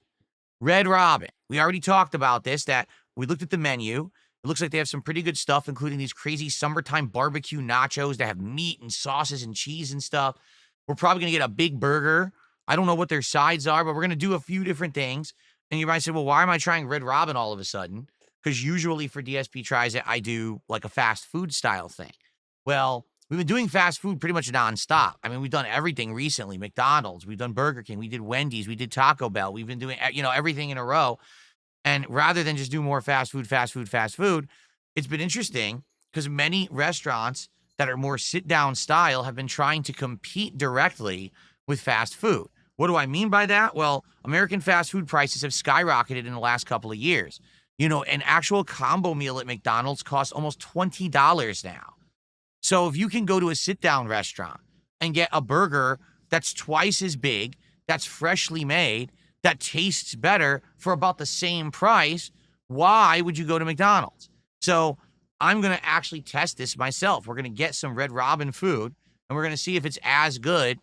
Red Robin. We already talked about this, that we looked at the menu. It looks like they have some pretty good stuff, including these crazy summertime barbecue nachos that have meat and sauces and cheese and stuff. We're probably going to get a big burger. I don't know what their sides are, but we're going to do a few different things. And you might say, well, why am I trying Red Robin all of a sudden? Because usually for DSP Tries It, I do like a fast food style thing. Well, we've been doing fast food pretty much nonstop. I mean, we've done everything recently. McDonald's, we've done Burger King, we did Wendy's, we did Taco Bell. We've been doing, everything in a row. And rather than just do more fast food, it's been interesting because many restaurants that are more sit-down style have been trying to compete directly with fast food. What do I mean by that? Well, American fast food prices have skyrocketed in the last couple of years. An actual combo meal at McDonald's costs almost $20 now. So if you can go to a sit-down restaurant and get a burger that's twice as big, that's freshly made, that tastes better for about the same price, why would you go to McDonald's? So I'm going to actually test this myself. We're going to get some Red Robin food, and we're going to see if it's as good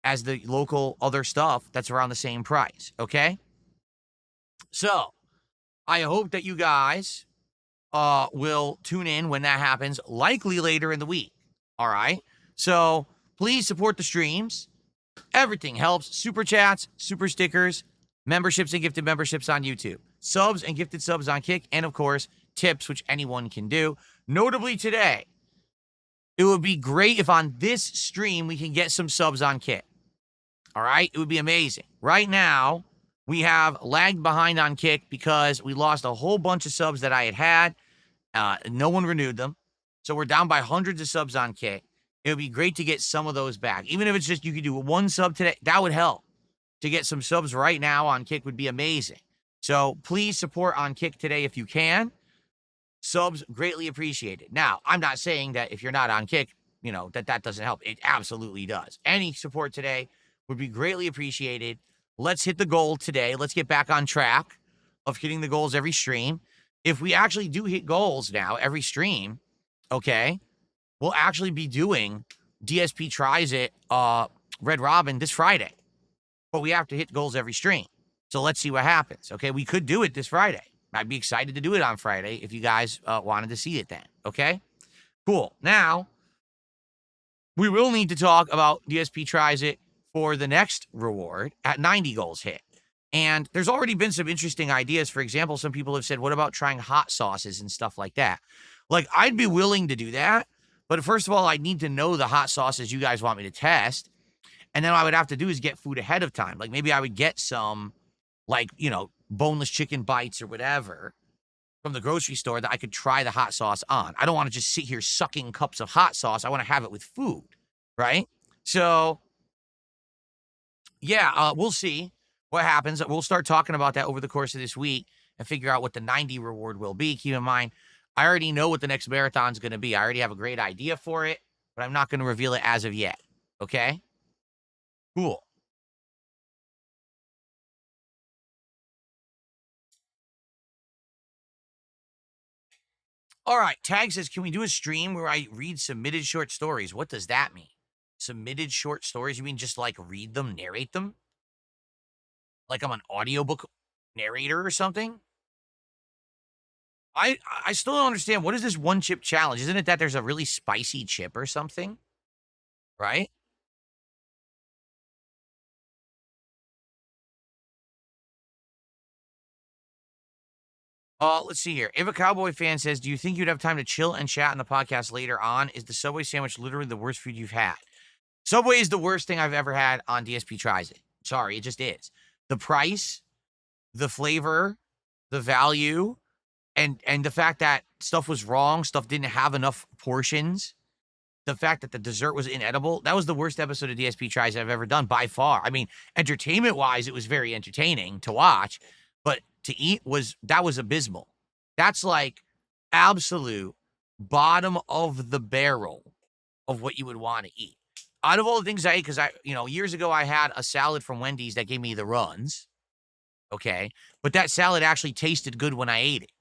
as the local other stuff that's around the same price, okay? So I hope that you guys will tune in when that happens, likely later in the week. All right. So please support the streams. Everything helps. Super chats, super stickers, memberships and gifted memberships on YouTube, subs and gifted subs on Kick, and of course, tips, which anyone can do. Notably today, it would be great if on this stream we can get some subs on Kick. All right. It would be amazing. Right now, we have lagged behind on Kick because we lost a whole bunch of subs that I had. No one renewed them. So we're down by hundreds of subs on Kick. It would be great to get some of those back. Even if it's just you could do one sub today, that would help. To get some subs right now on Kick would be amazing. So please support on Kick today if you can. Subs greatly appreciated. Now, I'm not saying that if you're not on Kick, that doesn't help. It absolutely does. Any support today would be greatly appreciated. Let's hit the goal today. Let's get back on track of hitting the goals every stream. If we actually do hit goals now every stream, okay, we'll actually be doing DSP Tries It Red Robin this Friday. But we have to hit goals every stream. So let's see what happens. Okay, we could do it this Friday. I'd be excited to do it on Friday if you guys wanted to see it then. Okay, cool. Now, we will need to talk about DSP Tries It for the next reward at 90 goals hit. And there's already been some interesting ideas. For example, some people have said, what about trying hot sauces and stuff like that? Like, I'd be willing to do that. But first of all, I need to know the hot sauces you guys want me to test. And then what I would have to do is get food ahead of time. Like, maybe I would get some, boneless chicken bites or whatever from the grocery store that I could try the hot sauce on. I don't want to just sit here sucking cups of hot sauce. I want to have it with food, right? So, yeah, we'll see what happens. We'll start talking about that over the course of this week and figure out what the 90 reward will be. Keep in mind, I already know what the next marathon's going to be. I already have a great idea for it, but I'm not going to reveal it as of yet. Okay? Cool. All right. Tag says, can we do a stream where I read submitted short stories? What does that mean? Submitted short stories? You mean just read them, narrate them? Like I'm an audiobook narrator or something? I still don't understand. What is this one chip challenge? Isn't it that there's a really spicy chip or something? Right? Let's see here. If a Cowboy fan says, do you think you'd have time to chill and chat in the podcast later on? Is the Subway sandwich literally the worst food you've had? Subway is the worst thing I've ever had on DSP Tries It. Sorry, it just is. The price, the flavor, the value, and the fact that stuff was wrong, stuff didn't have enough portions, the fact that the dessert was inedible, that was the worst episode of DSP Tries I've ever done by far. I mean, entertainment-wise, it was very entertaining to watch, but to eat was abysmal. That's like absolute bottom of the barrel of what you would want to eat. Out of all the things I ate, because years ago I had a salad from Wendy's that gave me the runs. Okay. But that salad actually tasted good when I ate it.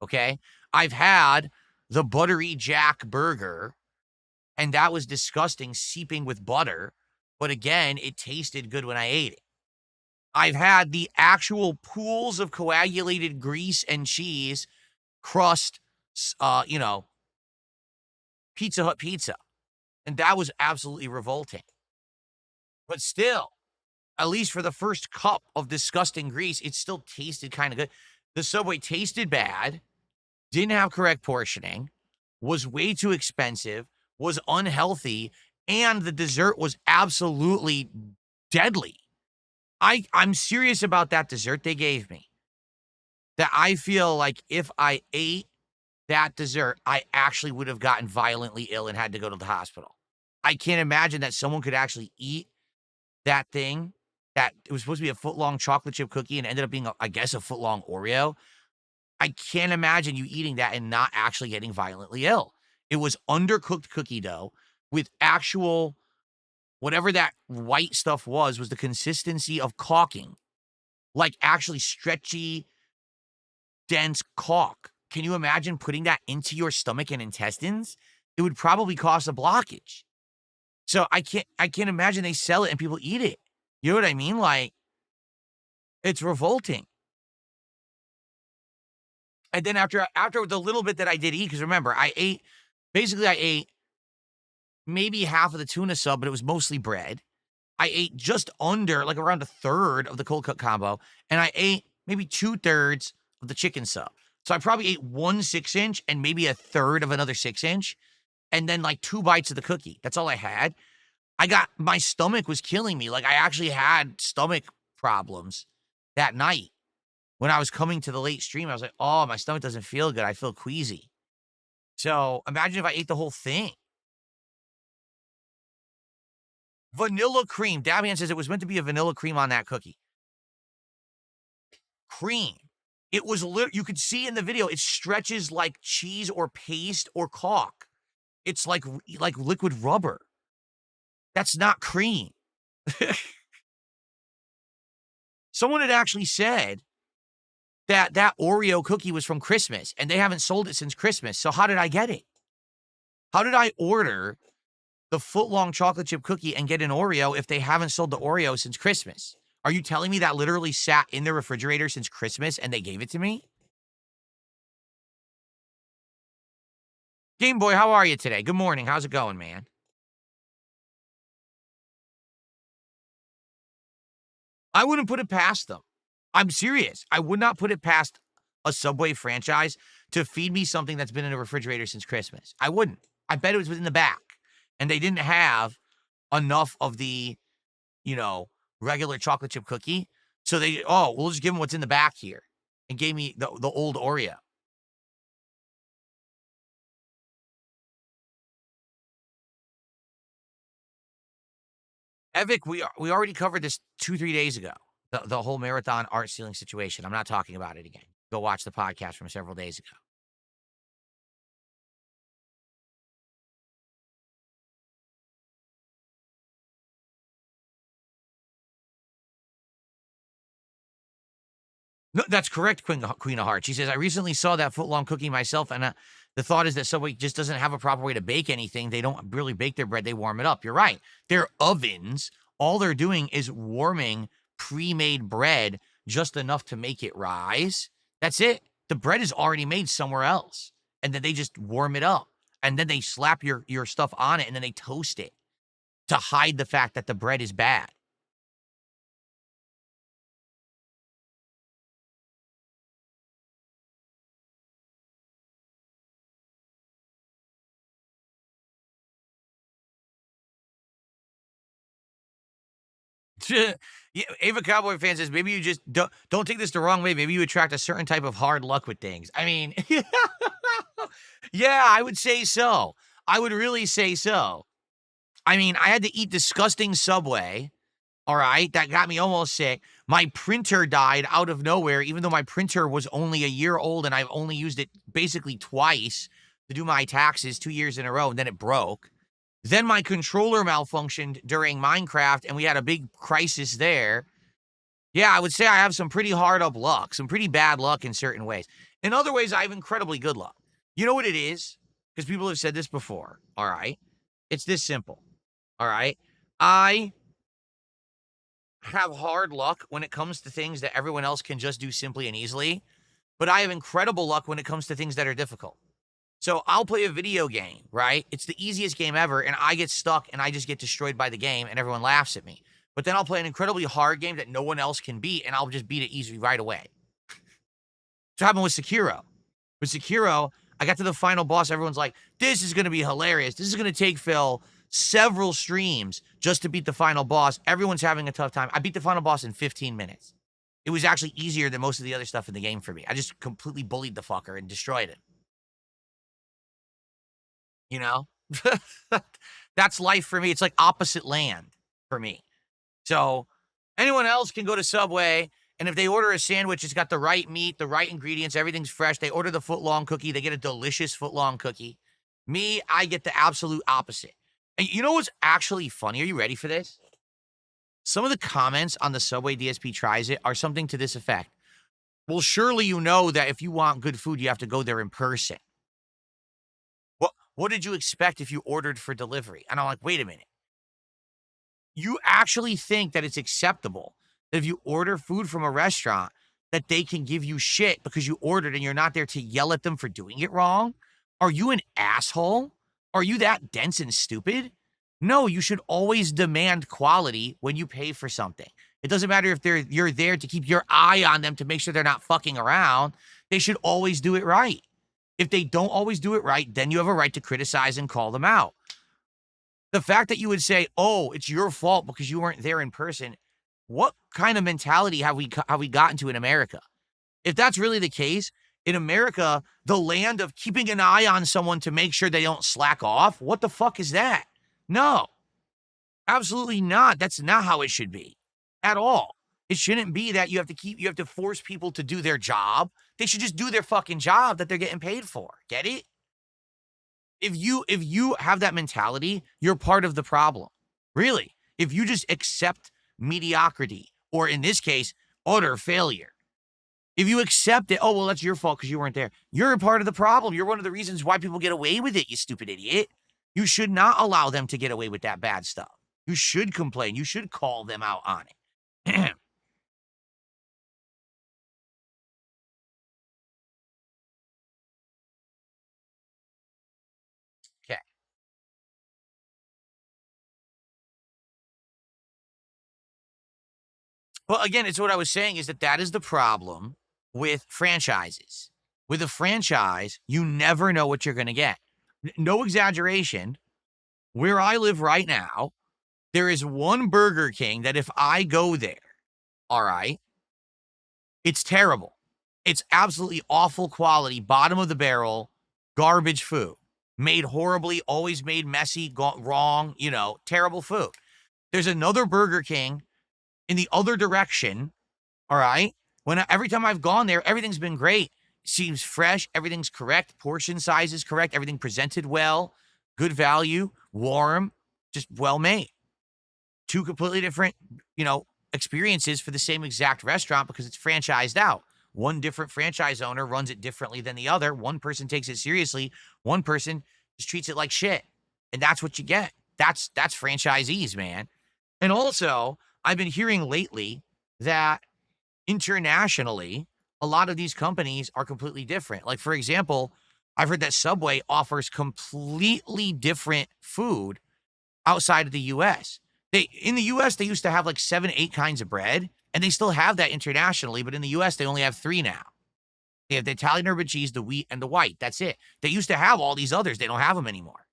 Okay. I've had the Buttery Jack burger, and that was disgusting, seeping with butter. But again, it tasted good when I ate it. I've had the actual pools of coagulated grease and cheese crust, Pizza Hut pizza. And that was absolutely revolting. But still, at least for the first cup of disgusting grease, it still tasted kind of good. The Subway tasted bad, didn't have correct portioning, was way too expensive, was unhealthy, and the dessert was absolutely deadly. I'm serious about that dessert they gave me. That I feel like if I ate that dessert, I actually would have gotten violently ill and had to go to the hospital. I can't imagine that someone could actually eat that thing that it was supposed to be a foot-long chocolate chip cookie and ended up being, a foot-long Oreo. I can't imagine you eating that and not actually getting violently ill. It was undercooked cookie dough with actual, whatever that white stuff was the consistency of caulking. Like actually stretchy, dense caulk. Can you imagine putting that into your stomach and intestines? It would probably cause a blockage. So I can't imagine they sell it and people eat it. You know what I mean? Like, it's revolting. And then after the little bit that I did eat, because remember, I ate maybe half of the tuna sub, but it was mostly bread. I ate just under, like around a third of the cold cut combo, and I ate maybe 2/3 of the chicken sub. So I probably ate 1 6-inch and maybe a third of another 6-inch, and then like 2 bites of the cookie. That's all I had. My stomach was killing me. Like I actually had stomach problems that night. When I was coming to the late stream, I was like, oh, my stomach doesn't feel good. I feel queasy. So imagine if I ate the whole thing. Vanilla cream. Davian says it was meant to be a vanilla cream on that cookie. Cream. It was you could see in the video, it stretches like cheese or paste or caulk. It's like liquid rubber. That's not cream. Someone had actually said that Oreo cookie was from Christmas, and they haven't sold it since Christmas. So how did I get it? How did I order the foot-long chocolate chip cookie and get an Oreo if they haven't sold the Oreo since Christmas? Are you telling me that literally sat in the refrigerator since Christmas and they gave it to me? Game Boy, how are you today? Good morning. How's it going, man? I wouldn't put it past them. I'm serious. I would not put it past a Subway franchise to feed me something that's been in a refrigerator since Christmas. I wouldn't. I bet it was in the back. And they didn't have enough of the, regular chocolate chip cookie. So we'll just give them what's in the back here. And gave me the old Oreo. Evic, we already covered this 2-3 days ago. The whole marathon art ceiling situation. I'm not talking about it again. Go watch the podcast from several days ago. No, that's correct, Queen of Hearts. She says, I recently saw that foot-long cookie myself, and the thought is that Subway just doesn't have a proper way to bake anything. They don't really bake their bread. They warm it up. You're right. Their ovens, all they're doing is warming pre-made bread just enough to make it rise. That's it. The bread is already made somewhere else, and then they just warm it up, and then they slap your stuff on it, and then they toast it to hide the fact that the bread is bad. Yeah, Ava Cowboy fan says, maybe you just don't take this the wrong way. Maybe you attract a certain type of hard luck with things. I mean, yeah, I would say so. I would really say so. I mean, I had to eat disgusting Subway, all right? That got me almost sick. My printer died out of nowhere, even though my printer was only a year old and I've only used it basically twice to do my taxes 2 years in a row, and then it broke. Then my controller malfunctioned during Minecraft, and we had a big crisis there. Yeah, I would say I have some pretty hard up luck, some pretty bad luck in certain ways. In other ways, I have incredibly good luck. You know what it is? Because people have said this before, all right? It's this simple, all right? I have hard luck when it comes to things that everyone else can just do simply and easily, but I have incredible luck when it comes to things that are difficult. So I'll play a video game, right? It's the easiest game ever, and I get stuck, and I just get destroyed by the game, and everyone laughs at me. But then I'll play an incredibly hard game that no one else can beat, and I'll just beat it easily right away. So happened with Sekiro. With Sekiro, I got to the final boss. Everyone's like, this is going to be hilarious. This is going to take Phil several streams just to beat the final boss. Everyone's having a tough time. I beat the final boss in 15 minutes. It was actually easier than most of the other stuff in the game for me. I just completely bullied the fucker and destroyed it. You know? That's life for me. It's like opposite land for me. So anyone else can go to Subway, and if they order a sandwich, it's got the right meat, the right ingredients, everything's fresh. They order the foot-long cookie. They get a delicious foot-long cookie. Me, I get the absolute opposite. And you know what's actually funny? Are you ready for this? Some of the comments on the Subway DSP Tries It are something to this effect. Well, surely you know that if you want good food, you have to go there in person. What did you expect if you ordered for delivery? And I'm like, wait a minute. You actually think that it's acceptable that if you order food from a restaurant, that they can give you shit because you ordered and you're not there to yell at them for doing it wrong? Are you an asshole? Are you that dense and stupid? No, you should always demand quality when you pay for something. It doesn't matter if you're there to keep your eye on them to make sure they're not fucking around. They should always do it right. If they don't always do it right, then you have a right to criticize and call them out. The fact that you would say, "Oh, it's your fault because you weren't there in person," what kind of mentality have we gotten to in America? If that's really the case, in America, the land of keeping an eye on someone to make sure they don't slack off, what the fuck is that? No, absolutely not. That's not how it should be at all. It shouldn't be that you have to force people to do their job. They should just do their fucking job that they're getting paid for. Get it? If you have that mentality, you're part of the problem. Really. If you just accept mediocrity, or in this case, utter failure. If you accept it, oh, well, that's your fault because you weren't there. You're a part of the problem. You're one of the reasons why people get away with it, you stupid idiot. You should not allow them to get away with that bad stuff. You should complain. You should call them out on it. Okay. Well, again, it's what I was saying is that is the problem with franchises. With a franchise, you never know what you're going to get. No exaggeration. Where I live right now, there is one Burger King that if I go there, all right, it's terrible. It's absolutely awful quality, bottom of the barrel, garbage food. Made horribly, always made messy, wrong, terrible food. There's another Burger King in the other direction, all right? Every time I've gone there, everything's been great. Seems fresh, everything's correct, portion size is correct, everything presented well, good value, warm, just well made. Two completely different, experiences for the same exact restaurant because it's franchised out. One different franchise owner runs it differently than the other. One person takes it seriously, one person just treats it like shit. And that's what you get. That's franchisees, man. And also, I've been hearing lately that internationally, a lot of these companies are completely different. Like, for example, I've heard that Subway offers completely different food outside of the US. In the US, they used to have like 7, 8 kinds of bread, and they still have that internationally, but in the US, they only have 3 now. They have the Italian herb and cheese, the wheat, and the white. That's it. They used to have all these others. They don't have them anymore.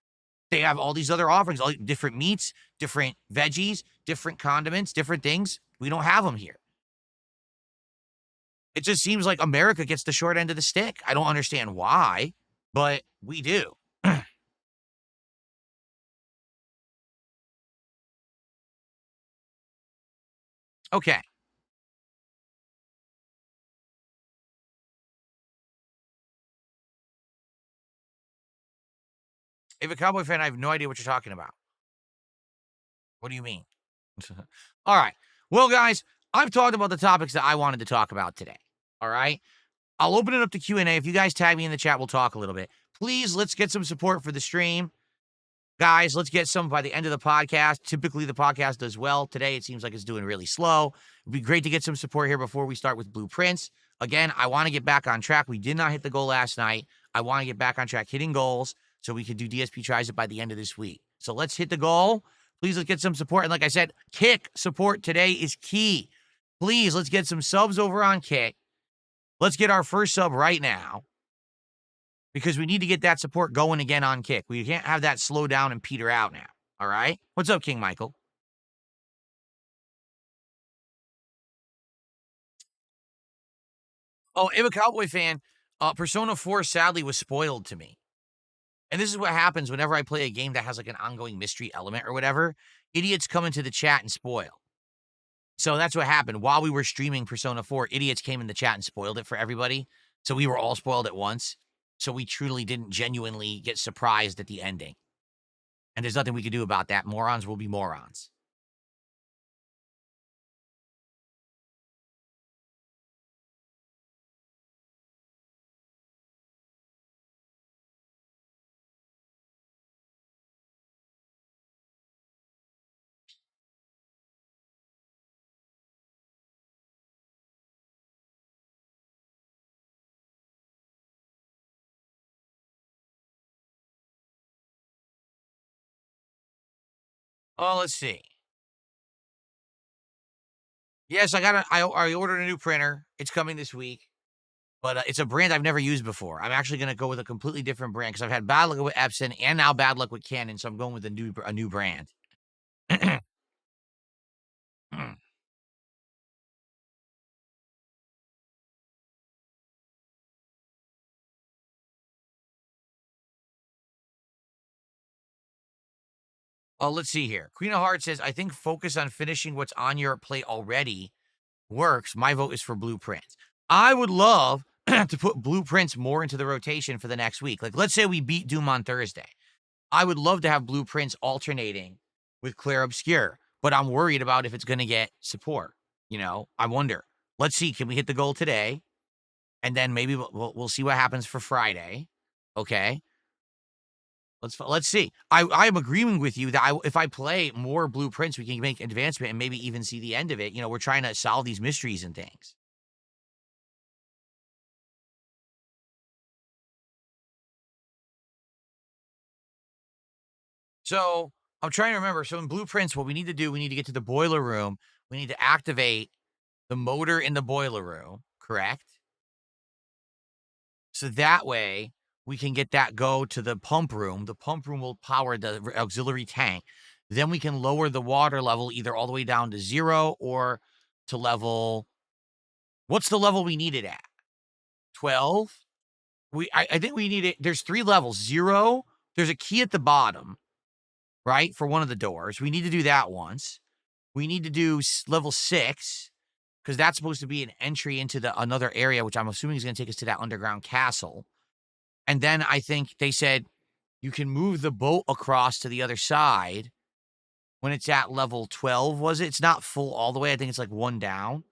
They have all these other offerings, all different meats, different veggies, different condiments, different things. We don't have them here. It just seems like America gets the short end of the stick. I don't understand why, but we do. Okay. If a Cowboy fan, I have no idea what you're talking about. What do you mean? All right. Well, guys, I've talked about the topics that I wanted to talk about today. All right. I'll open it up to Q&A. If you guys tag me in the chat, we'll talk a little bit. Please, let's get some support for the stream. Guys, let's get some by the end of the podcast. Typically, the podcast does well. Today, it seems like it's doing really slow. It'd be great to get some support here before we start with Blueprints. Again, I want to get back on track. We did not hit the goal last night. I want to get back on track hitting goals so we can do DSP Tries It by the end of this week. So let's hit the goal. Please, let's get some support. And like I said, Kick support today is key. Please, let's get some subs over on Kick. Let's get our first sub right now because we need to get that support going again on Kick. We can't have that slow down and peter out now. All right? What's up, King Michael? Oh, if a Cowboy fan, Persona 4 sadly was spoiled to me. And this is what happens whenever I play a game that has like an ongoing mystery element or whatever. Idiots come into the chat and spoil. So that's what happened. While we were streaming Persona 4, idiots came in the chat and spoiled it for everybody. So we were all spoiled at once. So we truly didn't genuinely get surprised at the ending. And there's nothing we can do about that. Morons will be morons. Oh, let's see. Yes, I ordered a new printer. It's coming this week, but it's a brand I've never used before. I'm actually gonna go with a completely different brand because I've had bad luck with Epson and now bad luck with Canon, so I'm going with a new brand. Oh, let's see here. Queen of Hearts says, I think focus on finishing what's on your plate already works. My vote is for blueprints. I would love to put blueprints more into the rotation for the next week. Like, let's say we beat Doom on Thursday. I would love to have blueprints alternating with Clear Obscure, but I'm worried about if it's going to get support. I wonder. Let's see. Can we hit the goal today? And then maybe we'll see what happens for Friday. Okay. Let's see. I am agreeing with you that if I play more blueprints, we can make advancement and maybe even see the end of it. We're trying to solve these mysteries and things. So I'm trying to remember. So in blueprints, what we need to do, we need to get to the boiler room. We need to activate the motor in the boiler room, correct? So that way we can get that go to the pump room. The pump room will power the auxiliary tank. Then we can lower the water level either all the way down to 0 or to level. What's the level we need it at? 12? I think we need it. There's 3 levels. 0, there's a key at the bottom, right? For one of the doors. We need to do that once. We need to do level 6 because that's supposed to be an entry into another area, which I'm assuming is going to take us to that underground castle. And then I think they said you can move the boat across to the other side when it's at level 12, was it? It's not full all the way. I think it's like 1 down.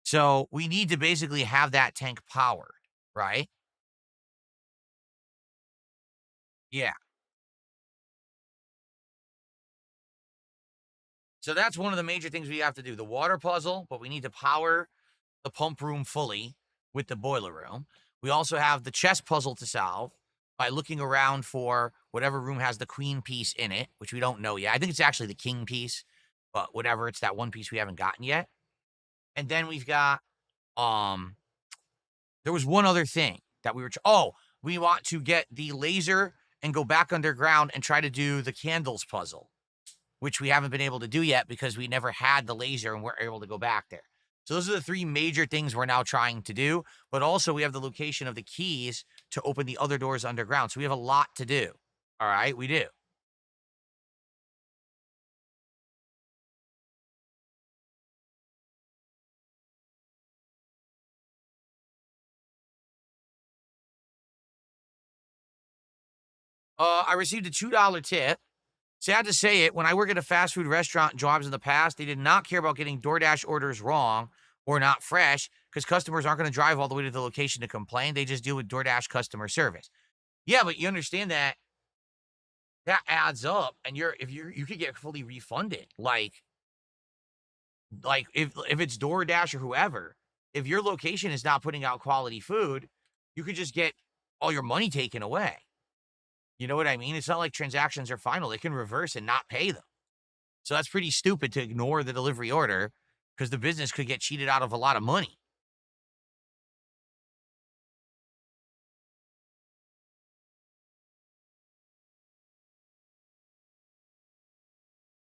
So we need to basically have that tank powered, right? Yeah. So that's one of the major things we have to do. The water puzzle, but we need to power the pump room fully with the boiler room. We also have the chess puzzle to solve by looking around for whatever room has the queen piece in it, which we don't know yet. I think it's actually the king piece, but whatever, it's that one piece we haven't gotten yet. And then we've got there was one other thing that we want to get the laser and go back underground and try to do the candles puzzle, which we haven't been able to do yet because we never had the laser and we're able to go back there. So those are the 3 major things we're now trying to do, but also we have the location of the keys to open the other doors underground. So we have a lot to do. All right, we do. I received a $2 tip. Sad to say it, when I work at a fast food restaurant jobs in the past, they did not care about getting DoorDash orders wrong or not fresh because customers aren't going to drive all the way to the location to complain. They just deal with DoorDash customer service. Yeah, but you understand that adds up, and you could get fully refunded. Like if it's DoorDash or whoever, if your location is not putting out quality food, you could just get all your money taken away. You know what I mean? It's not like transactions are final. They can reverse and not pay them. So that's pretty stupid to ignore the delivery order because the business could get cheated out of a lot of money.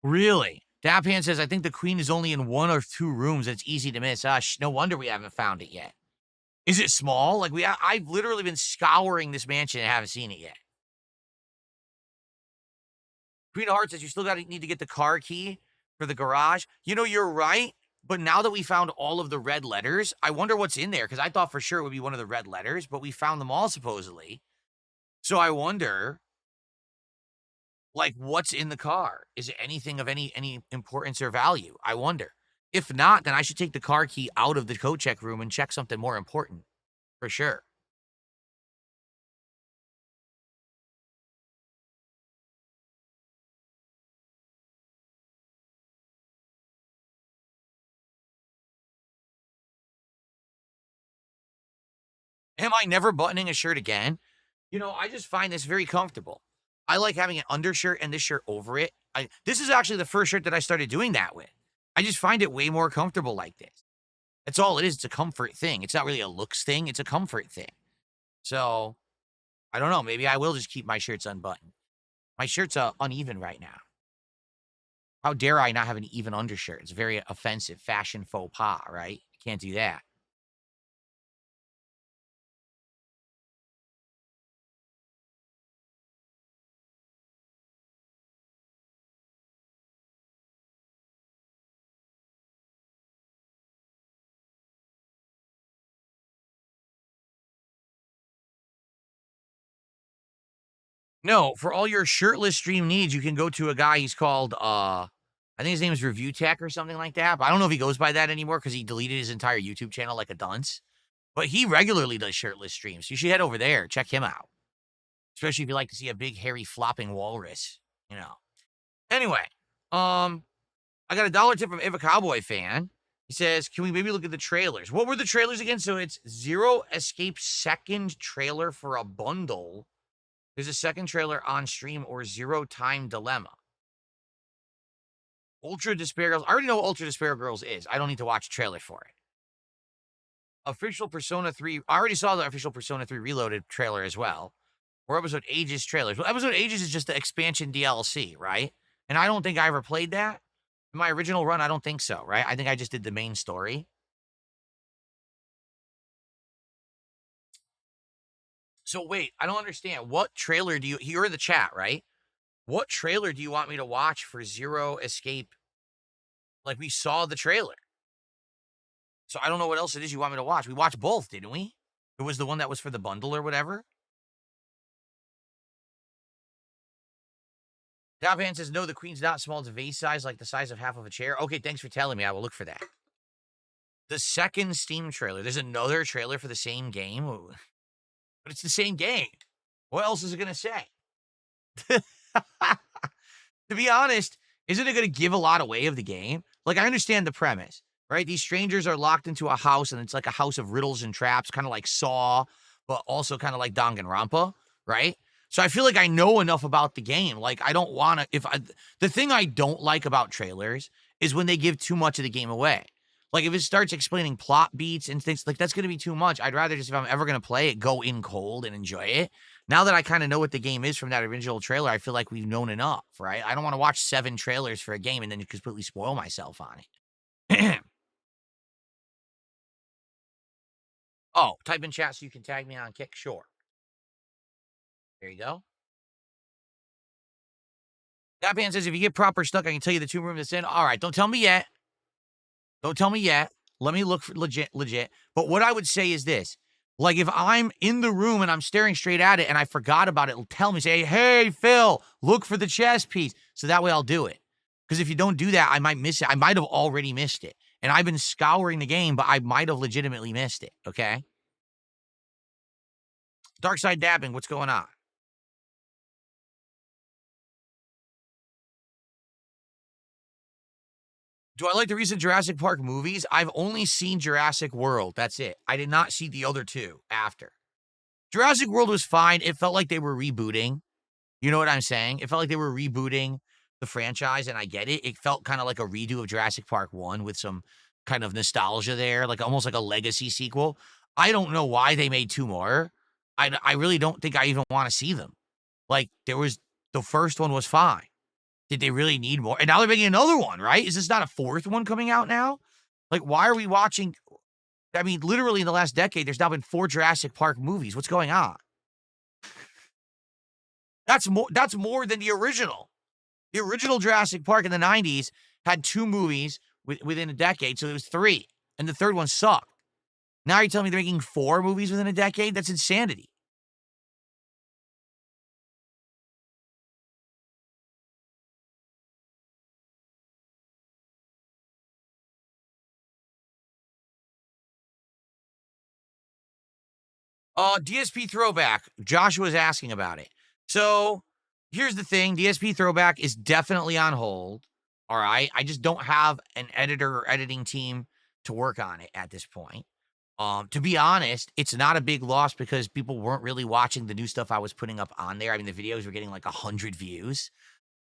Really? Dapan says, I think the queen is only in 1 or 2 rooms. It's easy to miss. No wonder we haven't found it yet. Is it small? Like I've literally been scouring this mansion and haven't seen it yet. Queen of Hearts says you still need to get the car key for the garage. You're right. But now that we found all of the red letters, I wonder what's in there because I thought for sure it would be one of the red letters, but we found them all supposedly. So I wonder, like, what's in the car? Is it anything of any importance or value? I wonder. If not, then I should take the car key out of the code check room and check something more important for sure. Am I never buttoning a shirt again? I just find this very comfortable. I like having an undershirt and this shirt over it. This is actually the first shirt that I started doing that with. I just find it way more comfortable like this. That's all it is. It's a comfort thing. It's not really a looks thing. It's a comfort thing. So I don't know. Maybe I will just keep my shirts unbuttoned. My shirt's uneven right now. How dare I not have an even undershirt? It's very offensive. Fashion faux pas, right? Can't do that. No, for all your shirtless stream needs, you can go to a guy. He's called, I think his name is Review Tech or something like that. But I don't know if he goes by that anymore because he deleted his entire YouTube channel like a dunce. But he regularly does shirtless streams. You should head over there. Check him out. Especially if you like to see a big, hairy, flopping walrus, you know. Anyway, I got a dollar tip from Eva Cowboy fan. He says, can we maybe look at the trailers? What were the trailers again? So it's Zero Escape second trailer for a bundle. There's a second trailer on stream or Zero Time Dilemma. Ultra Despair Girls. I already know what Ultra Despair Girls is. I don't need to watch a trailer for it. Official Persona 3. I already saw the official Persona 3 Reloaded trailer as well. Or Episode Ages trailers. Well, Episode Ages is just the expansion DLC, right? And I don't think I ever played that. In my original run, I don't think so, right? I think I just did the main story. So wait, I don't understand. What trailer do you... You're in the chat, right? What trailer do you want me to watch for Zero Escape? Like, we saw the trailer. So I don't know what else it is you want me to watch. We watched both, didn't we? It was the one that was for the bundle or whatever. Daphan says, no, the queen's not small. It's vase size, like the size of half of a chair. Okay, thanks for telling me. I will look for that. The second Steam trailer. There's another trailer for the same game. Ooh. But it's the same game. What else is it going to say? To be honest, isn't it going to give a lot away of the game? Like, I understand the premise, right? These strangers are locked into a house, and it's like a house of riddles and traps, kind of like Saw, but also kind of like Danganronpa, right? So I feel like I know enough about the game. Like, I don't want to... The thing I don't like about trailers is when they give too much of the game away. Like, if it starts explaining plot beats and things, like, that's going to be too much. I'd rather just, if I'm ever going to play it, go in cold and enjoy it. Now that I kind of know what the game is from that original trailer, I feel like we've known enough, right? I don't want to watch 7 trailers for a game and then completely spoil myself on it. Oh, type in chat so you can tag me on Kick. Sure. There you go. That man says, if you get proper stuck, I can tell you the 2 room that's in. All right, don't tell me yet. Don't tell me yet. Let me look for legit. But what I would say is this. Like, if I'm in the room and I'm staring straight at it and I forgot about it, it'll tell me, say, hey, Phil, look for the chess piece. So that way I'll do it. Because if you don't do that, I might miss it. I might have already missed it. And I've been scouring the game, but I might have legitimately missed it, okay? Dark Side Dabbing, what's going on? Do I like the recent Jurassic Park movies? I've only seen Jurassic World. That's it. I did not see the other 2 after. Jurassic World was fine. It felt like they were rebooting. You know what I'm saying? It felt like they were rebooting the franchise, and I get it. It felt kind of like a redo of Jurassic Park 1 with some kind of nostalgia there, like almost like a legacy sequel. I don't know why they made 2 more. I really don't think I even want to see them. Like, the first one was fine. Did they really need more? And now they're making another one, right? Is this not a 4th one coming out now? Like, why are we watching? I mean, literally in the last decade, there's now been 4 Jurassic Park movies. What's going on? That's more than the original. The original Jurassic Park in the 90s had 2 movies within a decade, so it was 3. And the 3rd one sucked. Now you're telling me they're making 4 movies within a decade? That's insanity. DSP Throwback. Joshua's asking about it. So, here's the thing. DSP Throwback is definitely on hold. All right? I just don't have an editor or editing team to work on it at this point. To be honest, it's not a big loss because people weren't really watching the new stuff I was putting up on there. I mean, the videos were getting like 100 views.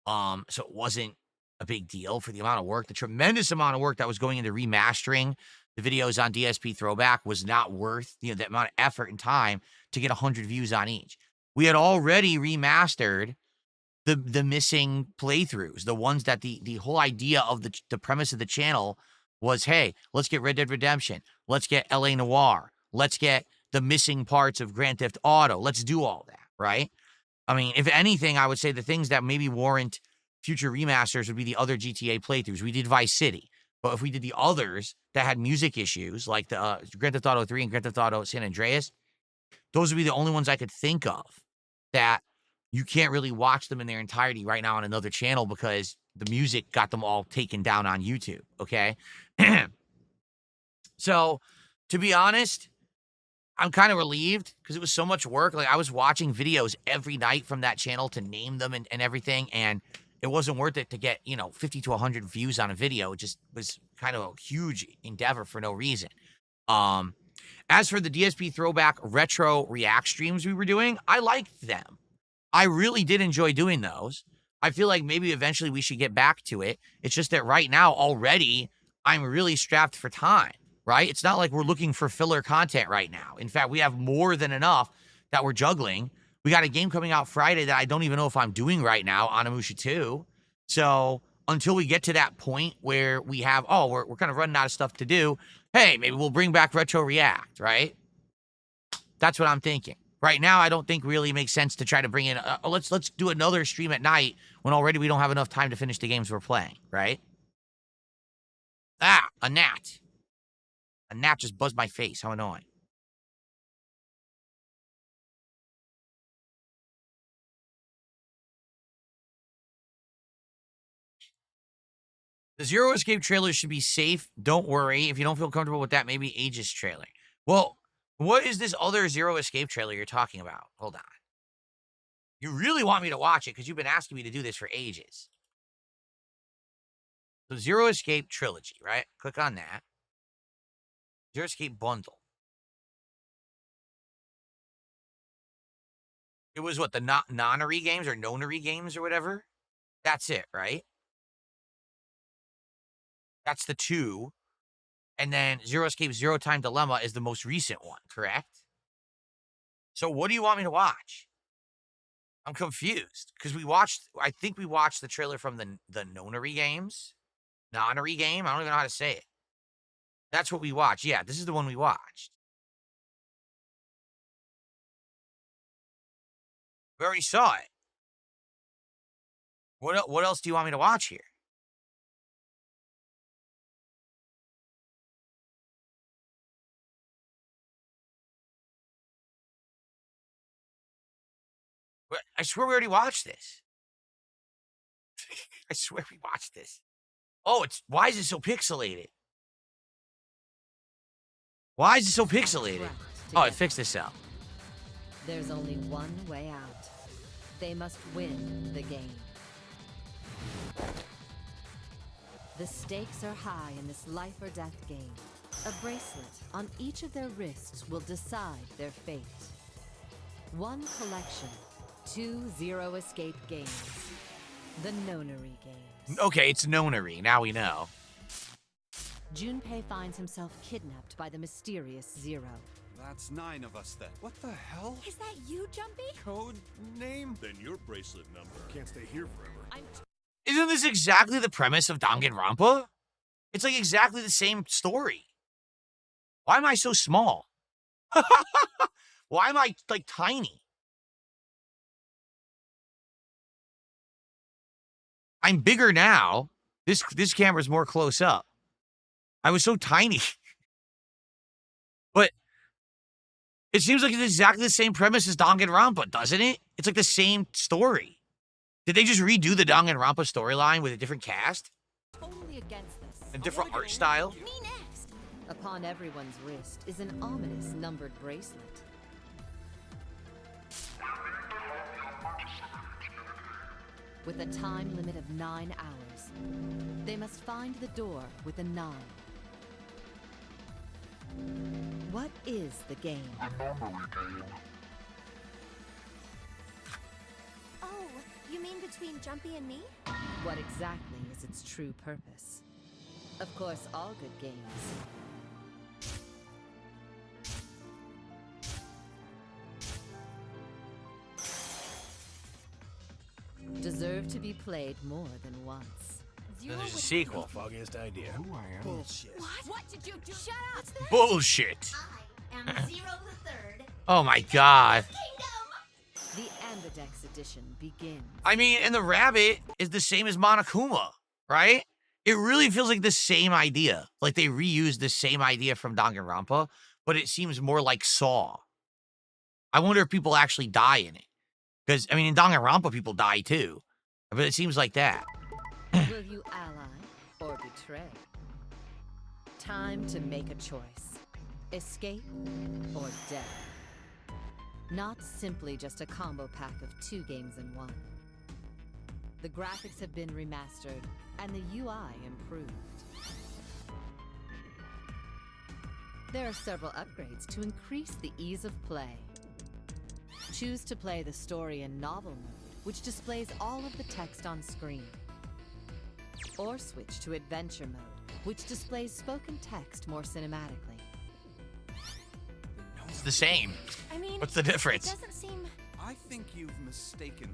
So it wasn't a big deal for the amount of work. The tremendous amount of work that was going into remastering the videos on DSP Throwback was not worth, the amount of effort and time to get 100 views on each. We had already remastered the missing playthroughs, the ones that the whole idea of the premise of the channel was, hey, let's get Red Dead Redemption, let's get LA Noire, let's get the missing parts of Grand Theft Auto, let's do all that, right? I mean, if anything, I would say the things that maybe warrant future remasters would be the other GTA playthroughs. We did Vice City, but if we did the others that had music issues, like the Grand Theft Auto 3 and Grand Theft Auto San Andreas, those would be the only ones I could think of that you can't really watch them in their entirety right now on another channel because the music got them all taken down on YouTube, okay? So, to be honest, I'm kind of relieved because it was so much work. Like, I was watching videos every night from that channel to name them and everything, and it wasn't worth it to get, 50 to 100 views on a video. It just was kind of a huge endeavor for no reason. As for the DSP Throwback retro react streams we were doing, I liked them. I really did enjoy doing those. I feel like maybe eventually we should get back to it. It's just that right now already I'm really strapped for time, right? It's not like we're looking for filler content right now. In fact, we have more than enough that we're juggling. We got a game coming out Friday that I don't even know if I'm doing right now, Onimusha 2. So until we get to that point where we have, we're kind of running out of stuff to do, hey, maybe we'll bring back Retro React, right? That's what I'm thinking. Right now, I don't think really makes sense to try to bring in, let's do another stream at night when already we don't have enough time to finish the games we're playing, right? Ah, a gnat. A gnat just buzzed my face. How annoying. The Zero Escape trailer should be safe. Don't worry. If you don't feel comfortable with that, maybe Aegis trailer. Well, what is this other Zero Escape trailer you're talking about? Hold on. You really want me to watch it because you've been asking me to do this for ages. So Zero Escape Trilogy, right? Click on that. Zero Escape Bundle. It was what, the Nonary games or Nonary games or whatever? That's it, right? That's the 2. And then Zero Escape Zero Time Dilemma is the most recent one, correct? So what do you want me to watch? I'm confused because I think we watched the trailer from the Nonary games. Nonary game? I don't even know how to say it. That's what we watched. Yeah, this is the one we watched. We already saw it. What else do you want me to watch here? I swear we already watched this. I swear we watched this. Oh, why is it so pixelated? Why is it so pixelated? Oh, it fixed this out. There's only one way out. They must win the game. The stakes are high in this life or death game. A bracelet on each of their wrists will decide their fate. One collection, 2 Zero Escape games. The Nonary games. Okay, it's Nonary. Now we know. Junpei finds himself kidnapped by the mysterious Zero. That's 9 of us then. What the hell? Is that you, Jumpy? Code name? Then your bracelet number. Can't stay here forever. Isn't this exactly the premise of Danganronpa? It's like exactly the same story. Why am I so small? Why am I like tiny? I'm bigger now. This camera's more close up. I was so tiny. But it seems like it's exactly the same premise as Danganronpa, doesn't it? It's like the same story. Did they just redo the Danganronpa storyline with a different cast? Totally against this. A different art style? Me next. Upon everyone's wrist is an ominous numbered bracelet. With a time limit of 9 hours, they must find the door with a 9. What is the game? Oh, you mean between Jumpy and me? What exactly is its true purpose? Of course, all good games deserve to be played more than once. Then there's a sequel. Foggiest idea. Who I am? Bullshit. What did you do? Shut up! What's that? Bullshit. I am Zero the Third. Oh my god. Kingdom! The Ambidex edition begins. I mean, and the rabbit is the same as Monokuma, right? It really feels like the same idea. Like they reused the same idea from Danganronpa, but it seems more like Saw. I wonder if people actually die in it. Because, I mean, in Danganronpa, people die too. But it seems like that. Will you ally or betray? Time to make a choice. Escape or death. Not simply just a combo pack of 2 games in one. The graphics have been remastered and the UI improved. There are several upgrades to increase the ease of play. Choose to play the story in novel mode, which displays all of the text on screen. Or switch to adventure mode, which displays spoken text more cinematically. It's the same. I mean, What's the difference? It doesn't seem. I think you've mistaken.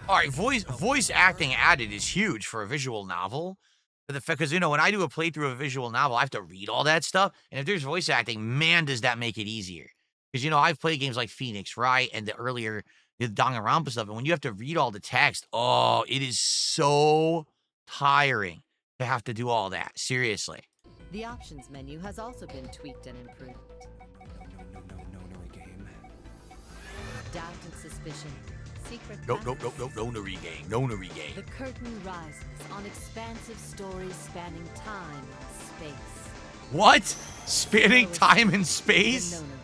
All right, voice acting added is huge for a visual novel. Because, you know, when I do a playthrough of a visual novel, I have to read all that stuff. And if there's voice acting, man, does that make it easier. Because, you know, I've played games like Phoenix, right? And the Danganronpa stuff. And when you have to read all the text, oh, it is so tiring to have to do all that. Seriously. The options menu has also been tweaked and improved. No, game. Doubt and suspicion. Secret No patterns. regain. No regain. The curtain rises on expansive stories spanning time and space. What? Spanning So is time and the space? Nonary games.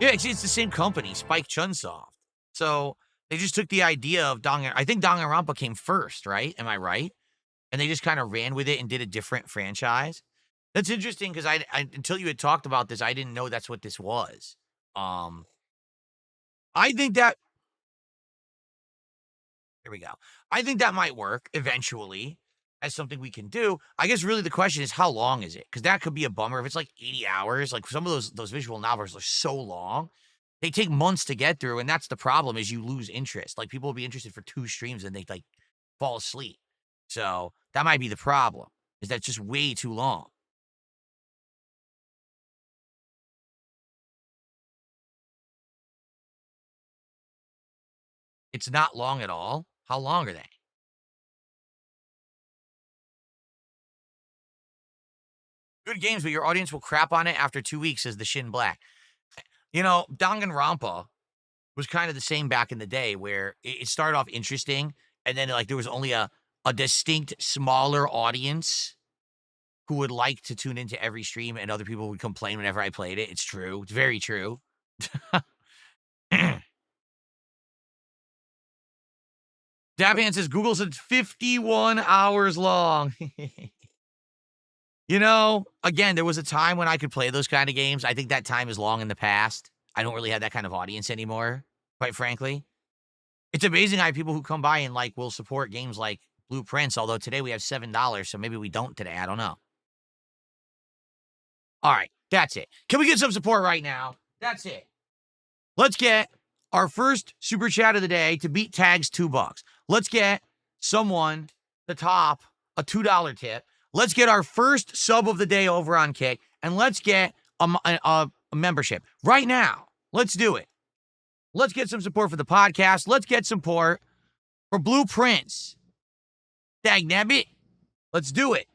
Yeah, it's the same company, Spike Chunsoft. So they just took the idea of I think Danganronpa came first, right? Am I right? And they just kind of ran with it and did a different franchise. That's interesting because I until you had talked about this, I didn't know that's what this was. I think that here we go. I think that might work eventually as something we can do. I guess really the question is how long is it? Because that could be a bummer if it's like 80 hours. Like some of those visual novels are so long. They take months to get through, and that's the problem is you lose interest. Like people will be interested for 2 streams and they like fall asleep. So that might be the problem, is that's just way too long. It's not long at all. How long are they? Good games, but your audience will crap on it after 2 weeks, says the Shin Black. You know, Danganronpa was kind of the same back in the day where it started off interesting, and then like there was only a distinct smaller audience who would like to tune into every stream, and other people would complain whenever I played it. It's true. It's very true. Dabhan says Google said 51 hours long. You know, again, there was a time when I could play those kind of games. I think that time is long in the past. I don't really have that kind of audience anymore, quite frankly. It's amazing I have people who come by and like will support games like Blueprints, although today we have $7, so maybe we don't today. I don't know. All right, that's it. Can we get some support right now? That's it. Let's get our first super chat of the day to beat tags $2. Let's get someone to top a $2 tip. Let's get our first sub of the day over on Kick, and let's get a membership right now. Let's do it. Let's get some support for the podcast. Let's get support for Blueprints. Dagnabbit. Let's do it.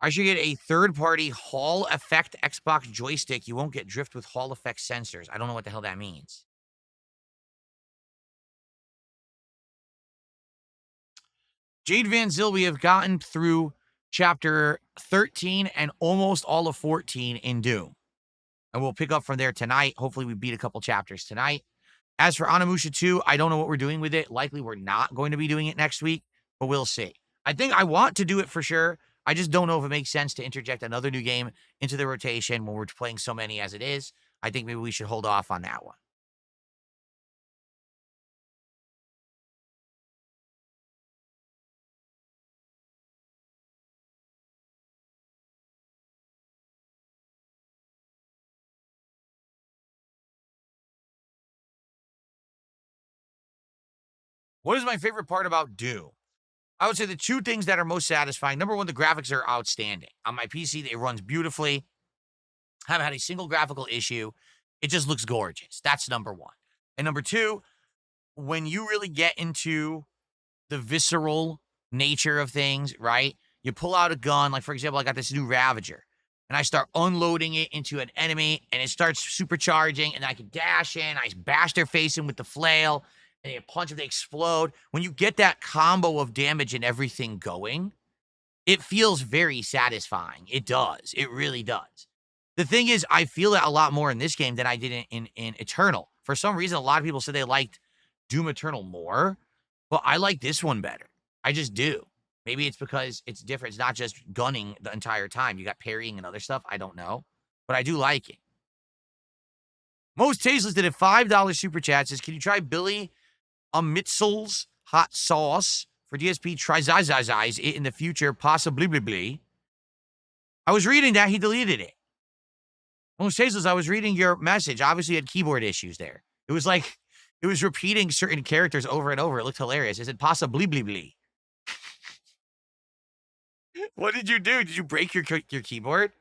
I should get a third-party Hall Effect Xbox joystick. You won't get drift with Hall Effect sensors. I don't know what the hell that means. Jade Van Zyl, we have gotten through chapter 13 and almost all of 14 in Doom. And we'll pick up from there tonight. Hopefully we beat a couple chapters tonight. As for Onimusha 2, I don't know what we're doing with it. Likely we're not going to be doing it next week, but we'll see. I think I want to do it for sure. I just don't know if it makes sense to interject another new game into the rotation when we're playing so many as it is. I think maybe we should hold off on that one. What is my favorite part about Doom? I would say the two things that are most satisfying. Number one, the graphics are outstanding. On my PC, it runs beautifully. Haven't had a single graphical issue. It just looks gorgeous. That's number one. And number two, when you really get into the visceral nature of things, right? You pull out a gun, like for example, I got this new Ravager, and I start unloading it into an enemy, and it starts supercharging, and I can dash in, I bash their face in with the flail, and they punch them, they explode. When you get that combo of damage and everything going, it feels very satisfying. It does. It really does. The thing is, I feel it a lot more in this game than I did in Eternal. For some reason, a lot of people said they liked Doom Eternal more, but I like this one better. I just do. Maybe it's because it's different. It's not just gunning the entire time. You got parrying and other stuff. I don't know, but I do like it. Most Tasteless did a $5 super chat. Says, can you try Billy Mitzel's hot sauce for DSP? Try Zazaz's it in the future, possibly. I was reading that. He deleted it. Most Tasteless, I was reading your message. Obviously, you had keyboard issues there. It was like, it was repeating certain characters over and over. It looked hilarious. It said possibly. What did you do? Did you break your keyboard?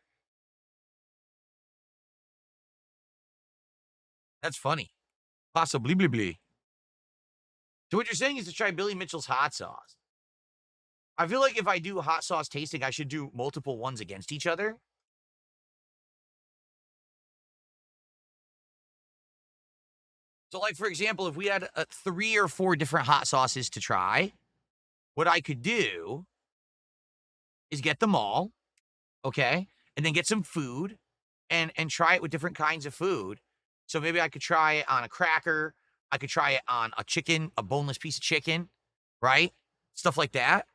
That's funny. Possibly. So what you're saying is to try Billy Mitchell's hot sauce. I feel like if I do hot sauce tasting, I should do multiple ones against each other. So like, for example, if we had 3 or 4 different hot sauces to try, what I could do is get them all, okay? And then get some food and try it with different kinds of food. So maybe I could try it on a cracker. I could try it on a chicken, a boneless piece of chicken, right? Stuff like that.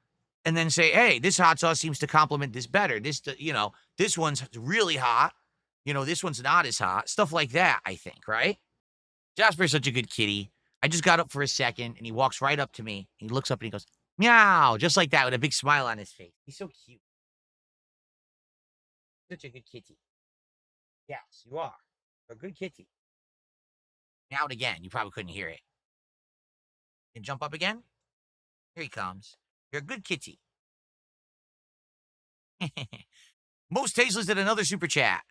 And then say, hey, this hot sauce seems to complement this better. This, this one's really hot. This one's not as hot. Stuff like that, I think, right? Jasper's such a good kitty. I just got up for a second, and he walks right up to me. He looks up and he goes, meow, just like that with a big smile on his face. He's so cute. Such a good kitty. Yes, you are. You're a good kitty. Meowed again. You probably couldn't hear it. Can jump up again? Here he comes. You're a good kitty. Most Tasteless did another super chat.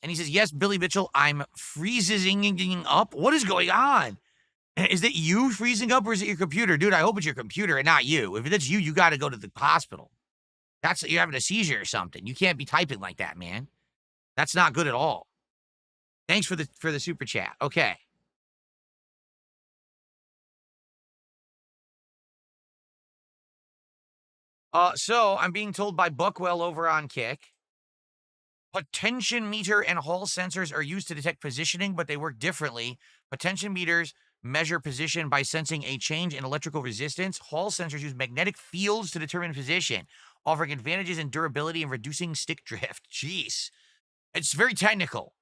And he says, yes, Billy Mitchell, I'm freezing up. What is going on? Is it you freezing up or is it your computer? Dude, I hope it's your computer and not you. If it's you, you got to go to the hospital. You're having a seizure or something. You can't be typing like that, man. That's not good at all. Thanks for the super chat. Okay. So I'm being told by Buckwell over on Kick, potential meter and hall sensors are used to detect positioning, but they work differently. Potential meters measure position by sensing a change in electrical resistance. Hall sensors use magnetic fields to determine position, offering advantages in durability and reducing stick drift. Jeez. It's very technical.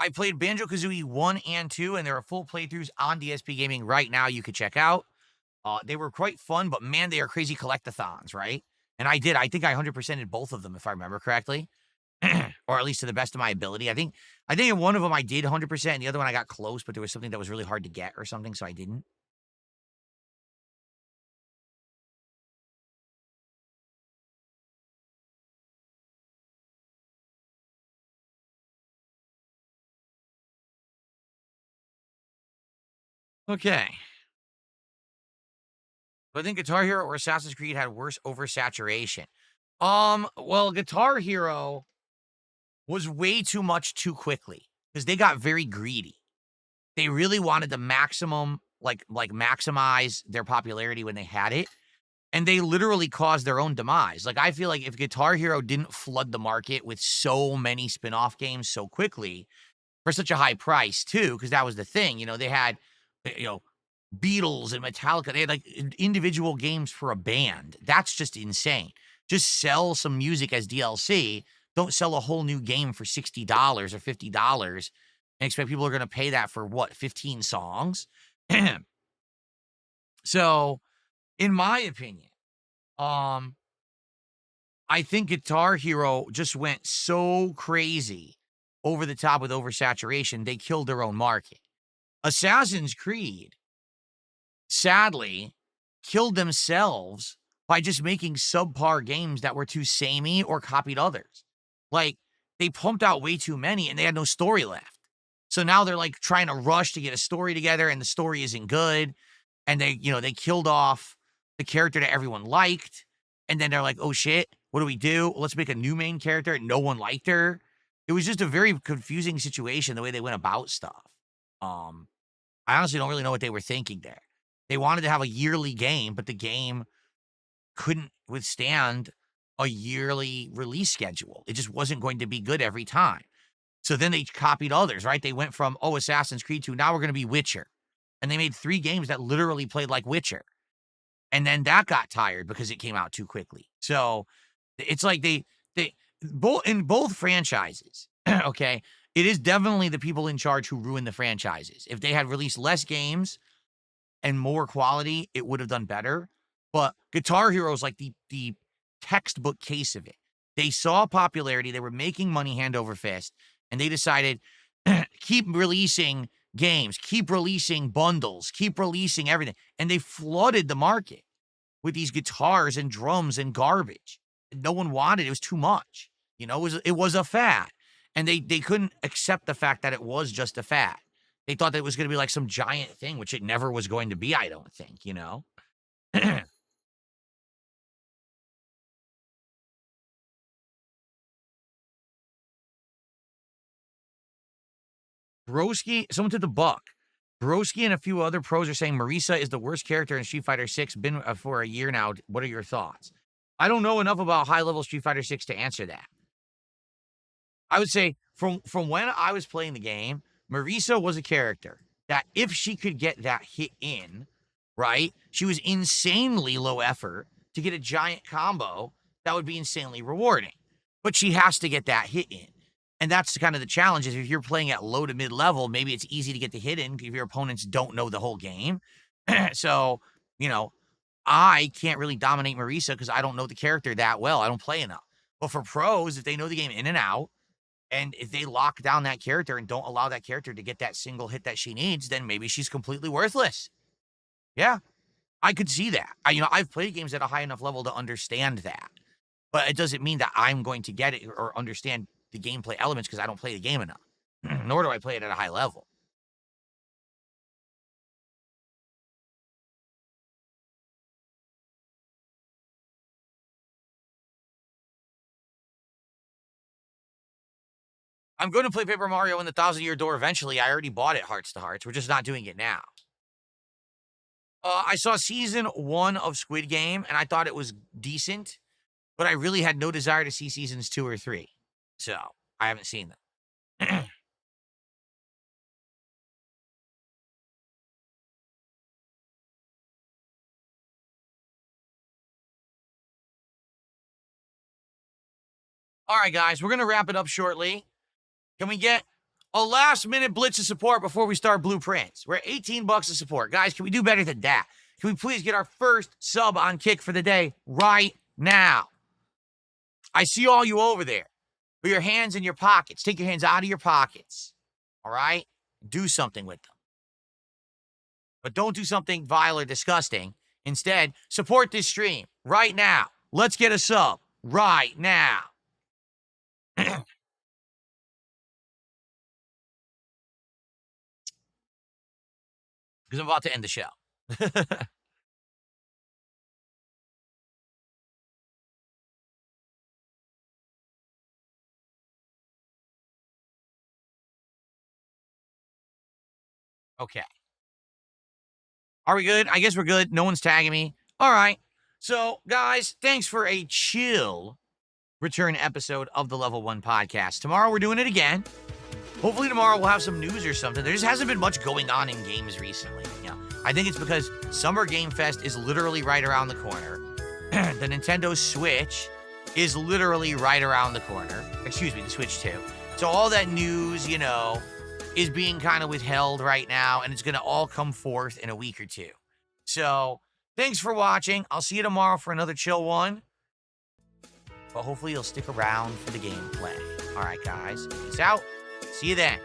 I played Banjo-Kazooie 1 and 2, and there are full playthroughs on DSPGaming right now you could check out. They were quite fun, but man, they are crazy collectathons, right? And I think I 100%ed both of them, if I remember correctly. Or at least to the best of my ability. I think in one of them I did 100%, and the other one I got close, but there was something that was really hard to get or something, so I didn't. Okay. Do I think Guitar Hero or Assassin's Creed had worse oversaturation? Well, Guitar Hero was way too much too quickly because they got very greedy. They really wanted the maximum, like maximize their popularity when they had it, and they literally caused their own demise. Like, I feel like if Guitar Hero didn't flood the market with so many spin-off games so quickly for such a high price too, because that was the thing, they had, you know, Beatles and Metallica. They had like individual games for a band. That's just insane. Just sell some music as DLC. Don't sell a whole new game for $60 or $50 and expect people are going to pay that for what, 15 songs? So, in my opinion, um, I think Guitar Hero just went so crazy over the top with oversaturation, they killed their own market. Assassin's Creed, sadly, killed themselves by just making subpar games that were too samey or copied others. Like, they pumped out way too many and they had no story left. So now they're like trying to rush to get a story together and the story isn't good. And they killed off the character that everyone liked. And then they're like, oh shit, what do we do? Let's make a new main character. And no one liked her. It was just a very confusing situation the way they went about stuff. I honestly don't really know what they were thinking there. They wanted to have a yearly game, but the game couldn't withstand a yearly release schedule. It just wasn't going to be good every time. So then they copied others, right? They went from, Assassin's Creed to now we're going to be Witcher. And they made 3 games that literally played like Witcher. And then that got tired because it came out too quickly. So it's like they both in both franchises, okay, it is definitely the people in charge who ruin the franchises. If they had released less games and more quality, it would have done better. But Guitar Hero is like the textbook case of it. They saw popularity, they were making money hand over fist, and they decided, keep releasing games, keep releasing bundles, keep releasing everything. And they flooded the market with these guitars and drums and garbage. No one wanted it. It was too much. It was a fad. And they couldn't accept the fact that it was just a fad. They thought that it was going to be like some giant thing, which it never was going to be, I don't think. Broski, someone took the buck. Broski and a few other pros are saying Marisa is the worst character in Street Fighter 6, been for a year now. What are your thoughts? I don't know enough about high-level Street Fighter 6 to answer that. I would say from when I was playing the game, Marisa was a character that if she could get that hit in, right, she was insanely low effort to get a giant combo that would be insanely rewarding. But she has to get that hit in. And that's kind of the challenge is if you're playing at low to mid level, maybe it's easy to get the hit in if your opponents don't know the whole game. So, I can't really dominate Marisa because I don't know the character that well. I don't play enough. But for pros, if they know the game in and out, and if they lock down that character and don't allow that character to get that single hit that she needs, then maybe she's completely worthless. Yeah, I could see that. I've played games at a high enough level to understand that. But it doesn't mean that I'm going to get it or understand the gameplay elements because I don't play the game enough. Nor do I play it at a high level. I'm going to play Paper Mario in the Thousand Year Door eventually. I already bought it, Hearts to Hearts. We're just not doing it now. I saw season 1 of Squid Game, and I thought it was decent, but I really had no desire to see seasons 2 or 3. So, I haven't seen them. All right, guys, we're going to wrap it up shortly. Can we get a last-minute blitz of support before we start Blueprints? We're at $18 of support. Guys, can we do better than that? Can we please get our first sub on Kick for the day right now? I see all you over there. Put your hands in your pockets. Take your hands out of your pockets. All right? Do something with them. But don't do something vile or disgusting. Instead, support this stream right now. Let's get a sub right now. Because I'm about to end the show. Okay. Are we good? I guess we're good. No one's tagging me. All right. So, guys, thanks for a chill return episode of the Level 1 podcast. Tomorrow we're doing it again. Hopefully tomorrow we'll have some news or something. There just hasn't been much going on in games recently. You know, I think it's because Summer Game Fest is literally right around the corner. The Nintendo Switch is literally right around the corner. Excuse me, the Switch 2. So all that news, you know, is being kind of withheld right now, and it's going to all come forth in a week or two. So thanks for watching. I'll see you tomorrow for another chill one. But hopefully you'll stick around for the gameplay. All right, guys. Peace out. See you then.